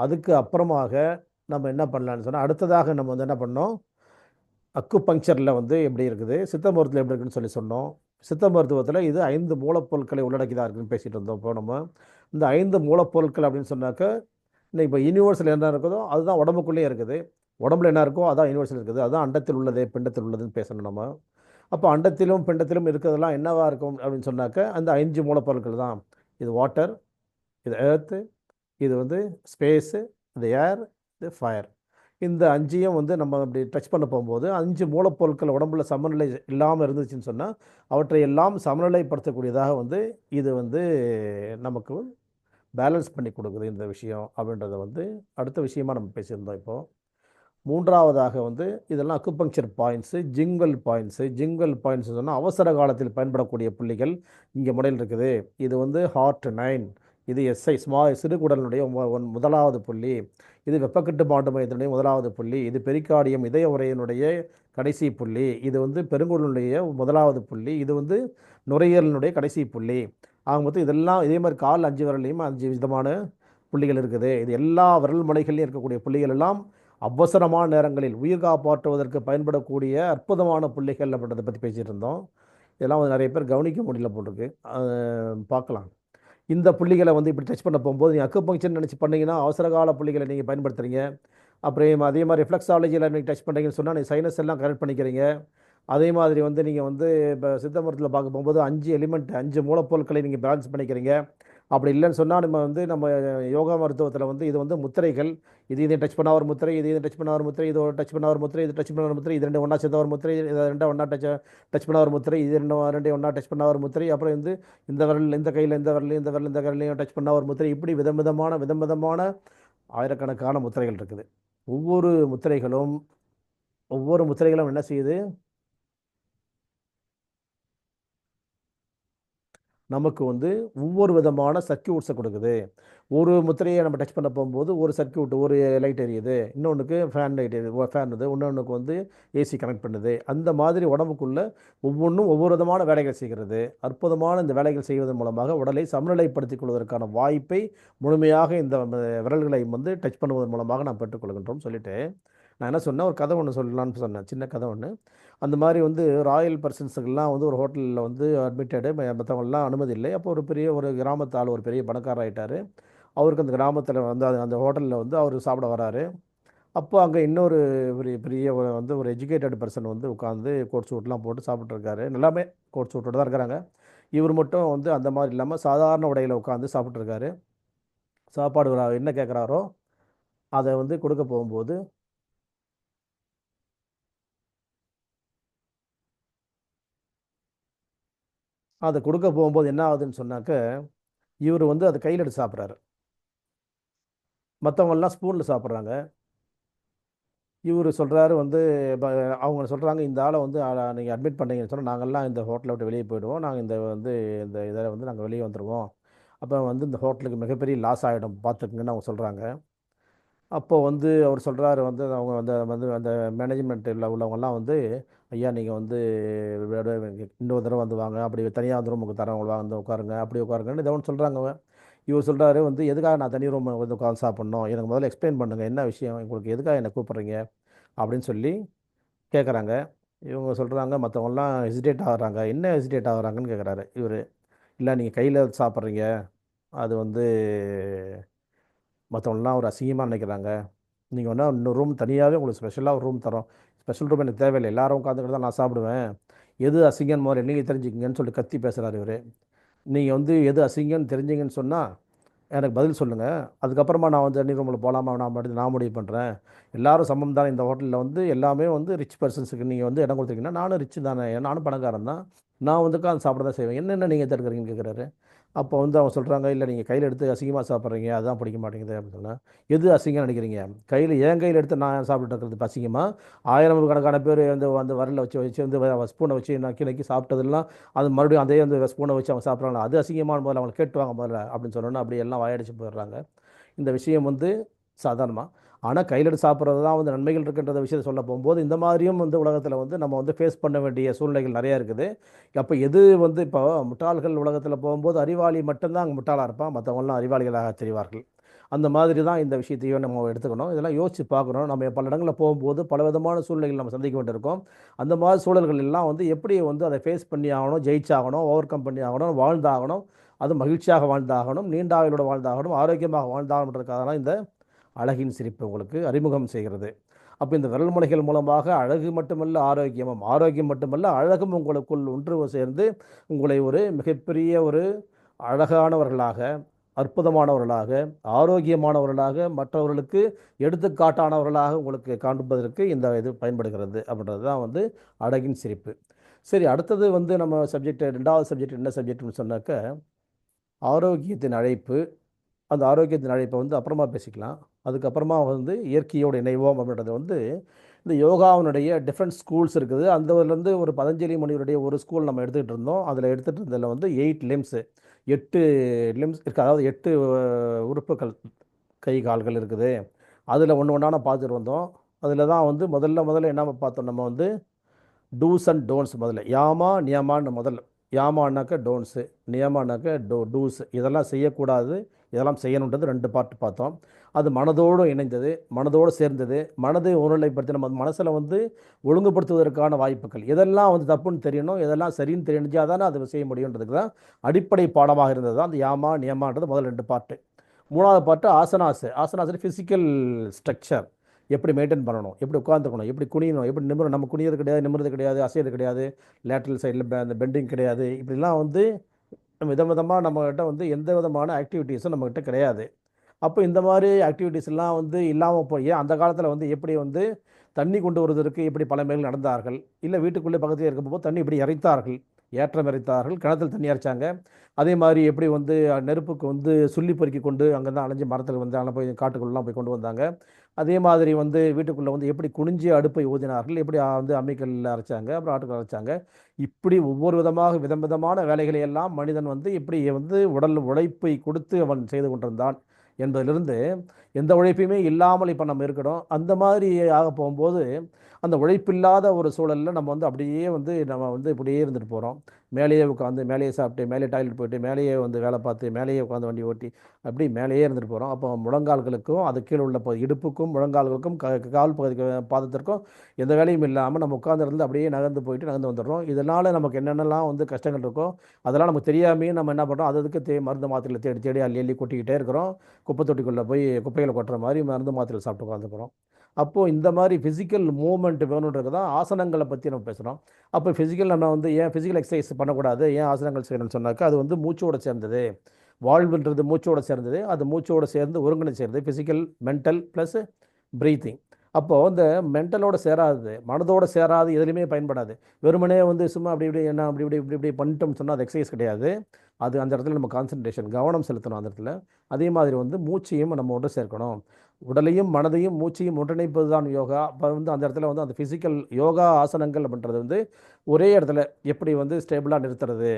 அதுக்கு அப்புறமாக நம்ம என்ன பண்ணலான்னு சொன்னால், அடுத்ததாக நம்ம வந்து என்ன பண்ணோம், அக்குபங்க்சரில் வந்து எப்படி இருக்குது, சித்த மருத்துவத்தில் எப்படி இருக்குன்னு சொல்லி சொன்னோம். சித்த மருத்துவத்தில் இது 5 மூலப்பொருட்களை உள்ளடக்கிதான் இருக்குதுன்னு பேசிகிட்டு இருந்தோம். இப்போ நம்ம இந்த 5 மூலப்பொருட்கள் அப்படின்னு சொன்னாக்க, இன்னைக்கு இப்போ யூனிவர்ஸில் என்ன இருக்குதோ அதுதான் உடம்புக்குள்ளேயே இருக்குது. உடம்புல என்ன இருக்கோ அதான் யூனிவர்ஸில் இருக்குது. அதுதான் அண்டத்தில் உள்ளது பிண்டத்தில் உள்ளதுன்னு பேசணும் நம்ம. அப்போ அண்டத்திலும் பிண்டத்திலும் இருக்கிறதெல்லாம் என்னவா இருக்கும் அப்படின்னு சொன்னாக்க, அந்த 5 மூலப்பொருட்கள் தான். இது வாட்டர், இது எர்த்து, இது வந்து ஸ்பேஸு, இது ஏர், இது ஃபயர். இந்த 5ஐயும் வந்து நம்ம அப்படி டச் பண்ண போகும்போது 5 மூலப்பொருட்கள் உடம்புல சமநிலை இல்லாமல் இருந்துச்சுன்னு சொன்னால், அவற்றை எல்லாம் சமநிலைப்படுத்தக்கூடியதாக வந்து இது வந்து நமக்கு பேலன்ஸ் பண்ணி கொடுக்குது இந்த விஷயம் அப்படின்றத வந்து அடுத்த விஷயமா நம்ம பேசியிருந்தோம். இப்போது மூன்றாவதாக வந்து இதெல்லாம் acupuncture points, jingle points. Jingle points சொன்னால் அவசர காலத்தில் பயன்படக்கூடிய புள்ளிகள் இங்கே முறையில் இருக்குது. இது வந்து ஹார்ட் 9, இது எஸ்ஐ சிறுகுடலினுடைய முதலாவது புள்ளி, இது வெப்பக்கட்டு பாண்டு மையத்தினுடைய முதலாவது புள்ளி, இது பெரிகார்டியம் இதய உரையினுடைய கடைசி புள்ளி, இது வந்து பெருங்குடலுடைய முதலாவது புள்ளி, இது வந்து நுரையீரலினுடைய கடைசி புள்ளி. ஆக மொத்தம் இதெல்லாம் இதே மாதிரி கால் 5 விரலையும் 5 விதமான புள்ளிகள் இருக்குது. இது எல்லா விரல் முனைகள்லையும் இருக்கக்கூடிய புள்ளிகள் எல்லாம் அவசரமான நேரங்களில் உயிர் காப்பாற்றுவதற்கு பயன்படக்கூடிய அற்புதமான புள்ளிகள் அப்படின்றத பற்றி பேசிகிட்டு இருந்தோம். இதெல்லாம் வந்து நிறைய பேர் கவனிக்க முடியல போட்டிருக்கு. பார்க்கலாம். இந்த புள்ளிகளை வந்து இப்படி டச் பண்ண போகும்போது நீங்கள் அக்குபங்க்சர் நினச்சி பண்ணிங்கன்னா அவசரகால புள்ளிகளை நீங்கள் பயன்படுத்துகிறீங்க. அப்புறம் அதே மாதிரி ரிஃப்ளெக்ஸாலஜியில் நீங்கள் டச் பண்ணுறீங்கன்னு சொன்னால் நீங்கள் சைனஸ் எல்லாம் கரெக்ட் பண்ணிக்கிறீங்க. அதே மாதிரி வந்து நீங்கள் வந்து இப்போ சித்த மருத்துவத்தில் பார்க்க போகும்போது 5 எலிமெண்ட் 5 மூலப்பொருட்களை நீங்கள் பேலன்ஸ் பண்ணிக்கிறீங்க. அப்படி இல்லைன்னு சொன்னால் நம்ம யோகா மருத்துவத்தில் வந்து இது வந்து முத்திரைகள், இது டச் பண்ண ஒரு முத்திரை, இது டச் பண்ண ஒரு முத்திரை, இது டச் பண்ண ஒரு முத்திரை, இது டச் பண்ண ஒரு முத்திரை, இது 2 ஒன்றா சேர்ந்த ஒரு முத்திரை, இது 2 ஒன்றா டச் பண்ண ஒரு முத்திரை, இது 2 ஒன்றா டச் பண்ண ஒரு முத்திரை, அப்புறம் வந்து இந்த விரல் இந்த கையில் இந்த விரலையும் இந்த விரல் இந்த கையிலையும் டச் பண்ண ஒரு முத்திரை. இப்படி விதவிதமான ஆயிரக்கணக்கான முத்திரைகள் இருக்குது. ஒவ்வொரு முத்திரைகளும் என்ன செய்யுது, நமக்கு வந்து ஒவ்வொரு விதமான சர்க்கியூட்ஸை கொடுக்குது. ஒரு முத்திரையை நம்ம டச் பண்ண போகும்போது ஒரு சர்க்கியூட், ஒரு லைட் எரியுது, இன்னொன்றுக்கு ஃபேன் லைட் எரியுது, ஃபேன் இது, இன்னொன்றுக்கு வந்து ஏசி கனெக்ட் பண்ணுது. அந்த மாதிரி உடம்புக்குள்ளே ஒவ்வொன்றும் ஒவ்வொரு விதமான வேலைகள் செய்கிறது. அற்புதமான இந்த வேலைகள் செய்வதன் மூலமாக உடலை சமநிலைப்படுத்திக் கொள்வதற்கான வாய்ப்பை முழுமையாக இந்த விரல்களை வந்து டச் பண்ணுவதன் மூலமாக நாம் பெற்றுக்கொள்கின்றோம் சொல்லிட்டு நான் என்ன சொன்னேன், ஒரு கதை ஒன்று சொல்லலான்னு சொன்னேன், சின்ன கதை ஒன்று. அந்த மாதிரி வந்து ராயல் பர்சன்ஸுக்கெல்லாம் வந்து ஒரு ஹோட்டலில் வந்து அட்மிட்டடு, மற்றவங்களாம் அனுமதி இல்லை. அப்போ ஒரு கிராமத்து ஆள் ஒரு பெரிய பணக்காரர் ஆகிட்டார். அவருக்கு அந்த கிராமத்தில் வந்து அந்த ஹோட்டலில் வந்து அவர் சாப்பிட வராரு. அப்போ அங்கே இன்னொரு பெரிய வந்து ஒரு எஜுகேட்டட் பர்சன் வந்து உட்காந்து கோட் சூட்லாம் போட்டு சாப்பிட்ருக்காரு. எல்லாமே கோட் சூட்டோடு தான் இருக்கிறாங்க. இவர் மட்டும் வந்து அந்த மாதிரி இல்லாமல் சாதாரண உடையில் உட்காந்து சாப்பிட்ருக்காரு. சாப்பாடு என்ன கேட்குறாரோ அதை வந்து கொடுக்க போகும்போது அதை கொடுக்க போகும்போது என்ன ஆகுதுன்னு சொன்னாக்க, இவர் வந்து அதை கையில் எடுத்து சாப்பிட்றாரு. மற்றவங்கெல்லாம் ஸ்பூனில் சாப்பிட்றாங்க. இவர் சொல்கிறாரு வந்து இப்போ அவங்க சொல்கிறாங்க இந்த ஆளை வந்து நீங்கள் அட்மிட் பண்ணீங்கன்னு சொன்னால் நாங்கள்லாம் இந்த ஹோட்டலை விட்டு வெளியே போயிடுவோம், நாங்கள் இந்த வந்து இந்த இதில் வந்து நாங்கள் வெளியே வந்துடுவோம், அப்போ வந்து இந்த ஹோட்டலுக்கு மிகப்பெரிய லாஸ் ஆகிடும் பார்த்துக்குங்கன்னு அவங்க சொல்கிறாங்க. அப்போ வந்து அவர் சொல்கிறாரு வந்து அவங்க வந்து அந்த மேனேஜ்மெண்ட்டில் உள்ளவங்கலாம் வந்து ஐயா நீங்கள் வந்து இன்னொரு தடவை வந்து வாங்க, அப்படி தனியாக வந்து ரூமுக்கு தரேன், உங்களை வந்து உட்காருங்க, அப்படி உட்காருங்கன்னு இதை ஒன்று சொல்கிறாங்க. இவர் சொல்கிறாரு வந்து எதுக்காக நான் தனி ரூம் வந்து உட்காந்து சாப்பிட்ணும், எனக்கு முதல்ல எக்ஸ்பிளைன் பண்ணுங்கள் என்ன விஷயம், உங்களுக்கு எதுக்காக என்னை கூப்பிட்றீங்க அப்படின்னு சொல்லி கேட்குறாங்க. இவங்க சொல்கிறாங்க, மற்றவங்கலாம் ஹெசிடேட் ஆகுறாங்க. என்ன ஹெசிடேட் ஆகுறாங்கன்னு கேட்குறாரு இவர். இல்லை நீங்கள் கையில் சாப்பிட்றீங்க, அது வந்து மற்றவங்களாம் ஒரு அசிங்கமாக நினைக்கிறாங்க, நீங்கள் வேணால் இன்னொரு ரூம் தனியாகவே உங்களுக்கு ஸ்பெஷலாக ஒரு ரூம் தரோம், ஸ்பெஷல் ரூம் எனக்கு தேவையில்லை, எல்லாரும் உட்காந்துக்கிட்டு தான் நான் சாப்பிடுவேன், எது அசிங்கன்னு முதல்ல நீங்கள் தெரிஞ்சுக்கிங்கன்னு சொல்லிட்டு கத்தி பேசுகிறாரு இவர். நீங்கள் வந்து எது அசிங்கன்னு தெரிஞ்சிங்கன்னு சொன்னால் எனக்கு பதில் சொல்லுங்கள், அதுக்கப்புறமா நான் வந்து தனி ரூமில் போகலாமா நான் முடிவு பண்ணுறேன். எல்லாரும் சமம் தானே இந்த ஹோட்டலில், வந்து எல்லாமே வந்து ரிச் பர்சன்ஸுக்கு நீங்கள் வந்து இடம் கொடுத்தீங்கன்னா நானும் ரிச் தானே, நானும் பணக்காரன் தான், நான் வந்து உட்காந்து சாப்பிட தான் செய்வேன், என்னென்ன நீங்கள் தடுக்கிறீங்கன்னு கேட்குறாரு. அப்போ வந்து அவங்க சொல்கிறாங்க, இல்லை நீங்கள் கையில் எடுத்து அசிங்கமாக சாப்பிட்றீங்க, அதுதான் பிடிக்க மாட்டேங்குது அப்படின்னு சொன்னால், எது அசிங்கம்னு நினைக்கிறீங்க, கையில் என் கையில் எடுத்து நான் சாப்பிட்டுட்டு இருக்கிறது அசிங்கமாக, ஆயிரம் கணக்கான பேர் வந்து வந்து வரல வச்சு வச்சு வந்து ஸ்பூனை வச்சு நக்கி நக்கி சாப்பிட்டதெல்லாம் அது மறுபடியும் அதே வந்து ஸ்பூனை வச்சு அவங்க சாப்பிட்றாங்க, அது அசிங்கமான முதல்ல அவங்க கேட்டுவாங்க முதல்ல அப்படின்னு சொன்னோன்னா அப்படி எல்லாம் வாயடிச்சு போயிடுறாங்க. இந்த விஷயம் வந்து சாதாரணமாக, ஆனால் கையில் எடுத்து சாப்பிட்றது தான் வந்து நன்மைகள் இருக்குன்ற விஷயத்தை சொல்ல போகும்போது இந்த மாதிரியும் வந்து உலகத்தில் வந்து நம்ம வந்து ஃபேஸ் பண்ண வேண்டிய சூழ்நிலைகள் நிறையா இருக்குது. அப்போ எது வந்து இப்போ முட்டாள்கள் உலகத்தில் போகும்போது அறிவாளி மட்டும்தான் அங்கே முட்டாளாக இருப்பான், மற்றவங்களாம் அறிவாளிகளாக தெரிவார்கள். அந்த மாதிரி தான் இந்த விஷயத்தையும் நம்ம எடுத்துக்கணும், இதெல்லாம் யோசித்து பார்க்கணும். நம்ம பல இடங்களில் போகும்போது பல விதமான சூழ்நிலைகள் நம்ம சந்திக்க வேண்டியிருக்கோம். அந்த மாதிரி சூழல்கள் எல்லாம் வந்து எப்படி வந்து அதை ஃபேஸ் பண்ணி ஆகணும், ஜெயிச்சாகணும், ஓவர் கம் பண்ணி ஆகணும், வாழ்ந்தாகணும், அது மகிழ்ச்சியாக வாழ்ந்தாகணும், நீண்ட ஆயுளோட வாழ்ந்தாகணும், ஆரோக்கியமாக வாழ்ந்தாகணுன்றதுக்காக தான் இந்த அழகின் சிரிப்பு உங்களுக்கு அறிமுகம் செய்கிறது. அப்போ இந்த விரல் முனைகள் மூலமாக அழகு மட்டுமல்ல ஆரோக்கியமும், ஆரோக்கியம் மட்டுமல்ல அழகும் உங்களுக்குள் ஒன்று சேர்ந்து உங்களை ஒரு மிகப்பெரிய ஒரு அழகானவர்களாக, அற்புதமானவர்களாக, ஆரோக்கியமானவர்களாக, மற்றவர்களுக்கு எடுத்துக்காட்டானவர்களாக உங்களுக்கு காண்பதற்கு இந்த இது பயன்படுகிறது அப்படின்றது தான் வந்து அழகின் சிரிப்பு. சரி, அடுத்தது வந்து நம்ம சப்ஜெக்ட், ரெண்டாவது சப்ஜெக்ட் என்ன சப்ஜெக்ட்னு சொன்னாக்க ஆரோக்கியத்தின் அழைப்பு. அந்த ஆரோக்கியத்தின் அழைப்பை வந்து அப்புறமா பேசிக்கலாம். அதுக்கப்புறமா வந்து இயற்கையோடு இணைவோம் அப்படின்றது வந்து இந்த யோகாவினுடைய டிஃப்ரெண்ட் ஸ்கூல்ஸ் இருக்குது. அந்த இதுலேருந்து ஒரு பதஞ்சலி முனிவருடைய ஒரு ஸ்கூல் நம்ம எடுத்துக்கிட்டு இருந்தோம். அதில் எடுத்துகிட்டு இருந்ததில் வந்து 8 லிம்ஸு, 8 லிம்ஸ் இருக்குது, அதாவது 8 உறுப்புகள், கை கால்கள் இருக்குது. அதில் ஒன்று ஒன்றா பார்த்துட்டு வந்தோம். அதில் தான் வந்து முதல்ல என்ன பார்த்தோம், நம்ம வந்து டூஸ் அண்ட் டோன்ட்ஸ். முதல்ல யாமா நியமான்னு, முதல்ல யாமானாக்க டோன்ஸு, நியமானாக்க டூஸ், இதெல்லாம் செய்யக்கூடாது, இதெல்லாம் செய்யணுன்றது 2 பார்ட் பார்த்தோம். அது மனதோடு இணைந்தது, மனதோடு சேர்ந்தது, மனதை ஒருநிலைப்படுத்தி நம்ம மனசில் வந்து ஒழுங்குபடுத்துவதற்கான வாய்ப்புகள், இதெல்லாம் வந்து தப்புன்னு தெரியணும், இதெல்லாம் சரின்னு தெரிஞ்சால் தானே அதை செய்ய முடியுன்றதுக்கு தான் அடிப்படை பாடமாக இருந்தது தான் அந்த யாமா நியமான்றது முதல் 2 பார்ட்டு. 3வது part asanas. Asanas physical structure, எப்படி மெயின்டைன் பண்ணணும், எப்படி உட்காந்துக்கணும், எப்படி குனியணும், எப்படி நிமிரணும், நம்ம குனியது கிடையாது, நிமிறது கிடையாது, அசையது கிடையாது, லேட்ரல் சைடில் அந்த பெண்டிங் கிடையாது, இப்படிலாம் வந்து விதமாக நம்மகிட்ட வந்து எந்த விதமான ஆக்டிவிட்டீஸும் நம்மகிட்ட கிடையாது. அப்போ இந்த மாதிரி ஆக்டிவிட்டீஸ் எல்லாம் வந்து இல்லாமல் போய் அந்த காலத்தில் வந்து எப்படி வந்து தண்ணி கொண்டு வருவதற்கு எப்படி பல மேல் நடந்தார்கள், இல்லை வீட்டுக்குள்ளே பக்கத்தில் இருக்கும்போது தண்ணி இப்படி இறைத்தார்கள், ஏற்றம் இறைத்தார்கள், கிணத்துல தண்ணி இறைச்சாங்க. அதே மாதிரி எப்படி வந்து நெருப்புக்கு வந்து சுள்ளி பொறுக்கி கொண்டு அங்கே தான் அலைஞ்சு மரத்தில் வந்து அங்கே போய் காட்டுக்குள்ளெலாம் போய் கொண்டு வந்தாங்க. அதே மாதிரி வந்து வீட்டுக்குள்ளே வந்து எப்படி குனிஞ்சி அடுப்பை ஊதினார்கள், எப்படி வந்து அம்மிக்கல்லில் அரைச்சாங்க, அப்புறம் ஆட்டுக்கல் அரைச்சாங்க. இப்படி ஒவ்வொரு விதமாக விதமான வேலைகளை எல்லாம் மனிதன் வந்து இப்படி வந்து உடல் உழைப்பை கொடுத்து அவன் செய்து கொண்டிருந்தான் என்பதிலிருந்து எந்த உழைப்புமே இல்லாமல் இப்போ நம்ம இருக்கிறோம். அந்த மாதிரி ஆக போகும்போது அந்த உழைப்பில்லாத ஒரு சூழலில் நம்ம வந்து அப்படியே வந்து நம்ம வந்து இப்படியே இருந்துட்டு போகிறோம். மேலேயே உட்காந்து, மேலேயே சாப்பிட்டு, மேலேயே டாய்லெட் போயிட்டு, மேலேயே வந்து வேலை பார்த்து, மேலேயே உட்காந்து வண்டி ஓட்டி, அப்படி மேலேயே இருந்துட்டு போகிறோம். அப்போ முழங்கால்களுக்கும் அது கீழே உள்ள இடுப்புக்கும் முழங்கால்களுக்கும் கால் பகுதிக்கு பாதத்திற்கும் எந்த வேலையும் இல்லாமல் நம்ம உட்காந்துருந்து அப்படியே நகர்ந்து போயிட்டு நகர்ந்து வந்துடுறோம். இதனால் நமக்கு என்னென்னலாம் வந்து கஷ்டங்கள் இருக்கோ அதெல்லாம் நமக்கு தெரியாமையே நம்ம என்ன பண்ணுறோம், அதுக்கு மருந்து மாத்திரைகளை தேடி தேடி அள்ளி அள்ளி கொட்டிக்கிட்டே இருக்கிறோம். குப்பை தொட்டிக்குள்ளே போய் குப்பைகளை கொட்டுற மாதிரி மருந்து மாத்திரை சாப்பிட்டு உட்காந்துக்கிறோம். அப்போது இந்த மாதிரி ஃபிசிக்கல் மூவ்மெண்ட் வேணுன்றது தான் ஆசனங்களை பற்றி நம்ம பேசுகிறோம். அப்போ ஃபிசிக்கல் நம்ம வந்து ஏன் ஃபிசிக்கல் எக்ஸசைஸ் பண்ணக்கூடாது, ஏன் ஆசனங்கள் செய்யணும்னு சொன்னாக்கா அது வந்து மூச்சோடு சேர்ந்தது. வாழ்வுன்றது மூச்சோடு சேர்ந்தது, அது மூச்சோடு சேர்ந்து ஒருங்கிணைந்து சேர்ந்தது, ஃபிசிக்கல் மென்டல் ப்ளஸ் ப்ரீத்திங். அப்போது இந்த மென்டலோடு சேராது, மனதோடு சேராது, எதுலையுமே பயன்படாது. வெறுமனே வந்து சும்மா அப்படி இப்படி என்ன அப்படி இப்படி இப்படி இப்படி பண்ணிட்டோம்னு சொன்னால் அது எக்ஸசைஸ் கிடையாது. அது அந்த இடத்துல நம்ம கான்சன்ட்ரேஷன் கவனம் செலுத்தணும் அந்த இடத்துல. அதே மாதிரி வந்து மூச்சையும் நம்ம ஒன்று சேர்க்கணும். உடலையும் மனதையும் மூச்சையும் ஒன்றிணைப்பது தான் யோகா. அப்போ வந்து அந்த இடத்துல வந்து அந்த ஃபிசிக்கல் யோகா ஆசனங்கள் அப்படின்றது வந்து ஒரே இடத்துல எப்படி வந்து ஸ்டேபிளாக நிறுத்துறது,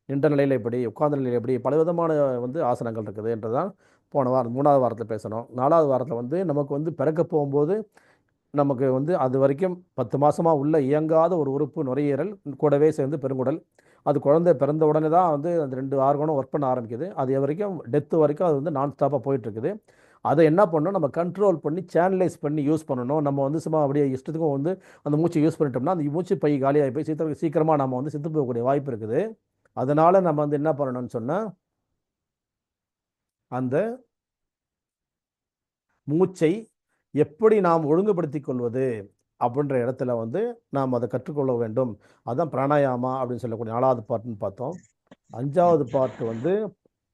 நின்ற நிலையில் எப்படி, உட்கார்ந்த நிலையில் எப்படி, பலவிதமான வந்து ஆசனங்கள் இருக்குதுன்றதான் போன வாரம் 3வது வாரத்தில் பேசணும். 4வது வாரத்தில் வந்து நமக்கு வந்து பிறக்க போகும்போது நமக்கு வந்து அது வரைக்கும் 10 மாசமா உள்ள இயங்காத ஒரு உறுப்பு நுரையீரல், கூடவே சேர்ந்து பெருங்குடல். அது குழந்தை பிறந்த உடனே தான் வந்து அந்த 2 ஆர்கனும் ஒர்க் பண்ண ஆரம்பிக்குது. அது வரைக்கும் டெத் வரைக்கும் அது வந்து நான் ஸ்டாப்பாக போயிட்டு இருக்குது. அதை என்ன பண்ணணும், நம்ம கண்ட்ரோல் பண்ணி சேனலைஸ் பண்ணி யூஸ் பண்ணணும். நம்ம வந்து சும்மா அப்படியே இஷ்டத்துக்கும் வந்து அந்த மூச்சை யூஸ் பண்ணிட்டோம்னா அந்த மூச்சு பை காலியாகி போய் சீக்கிரமாக நம்ம வந்து செத்து போகக்கூடிய வாய்ப்பு இருக்குது. அதனால நம்ம வந்து என்ன பண்ணணும்னு சொன்னால், அந்த மூச்சை எப்படி நாம் ஒழுங்குபடுத்திக் கொள்வது அப்படின்ற இடத்துல வந்து நாம் அதை கற்றுக்கொள்ள வேண்டும். அதான் பிராணாயாமா அப்படின்னு சொல்லக்கூடிய 4வது பார்ட்னு பார்த்தோம். 5வது பார்ட் வந்து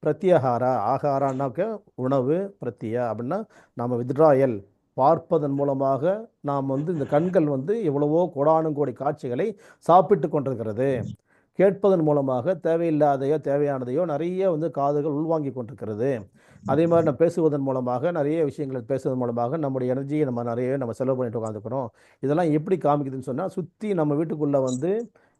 பிரத்யாகாரா. ஆகாரான்னாக்க உணவு, பிரத்யா அப்படின்னா நாம் வித்ட்ராயல் பார்ப்பதன் மூலமாக நாம் வந்து இந்த கண்கள் வந்து எவ்வளவோ கோடானுகோடி காட்சிகளை சாப்பிட்டு கொண்டிருக்கிறது. கேட்பதன் மூலமாக தேவையில்லாதையோ தேவையானதையோ நிறைய வந்து காதுகள் உள்வாங்கி கொண்டிருக்கிறது. அதே மாதிரி நம்ம பேசுவதன் மூலமாக நிறைய விஷயங்களை பேசுவதன் மூலமாக நம்முடைய எனர்ஜியை நம்ம செலவு பண்ணிட்டு உட்காந்துக்கிறோம். இதெல்லாம் எப்படி காமிக்குதுன்னு சொன்னால், சுற்றி நம்ம வீட்டுக்குள்ளே வந்து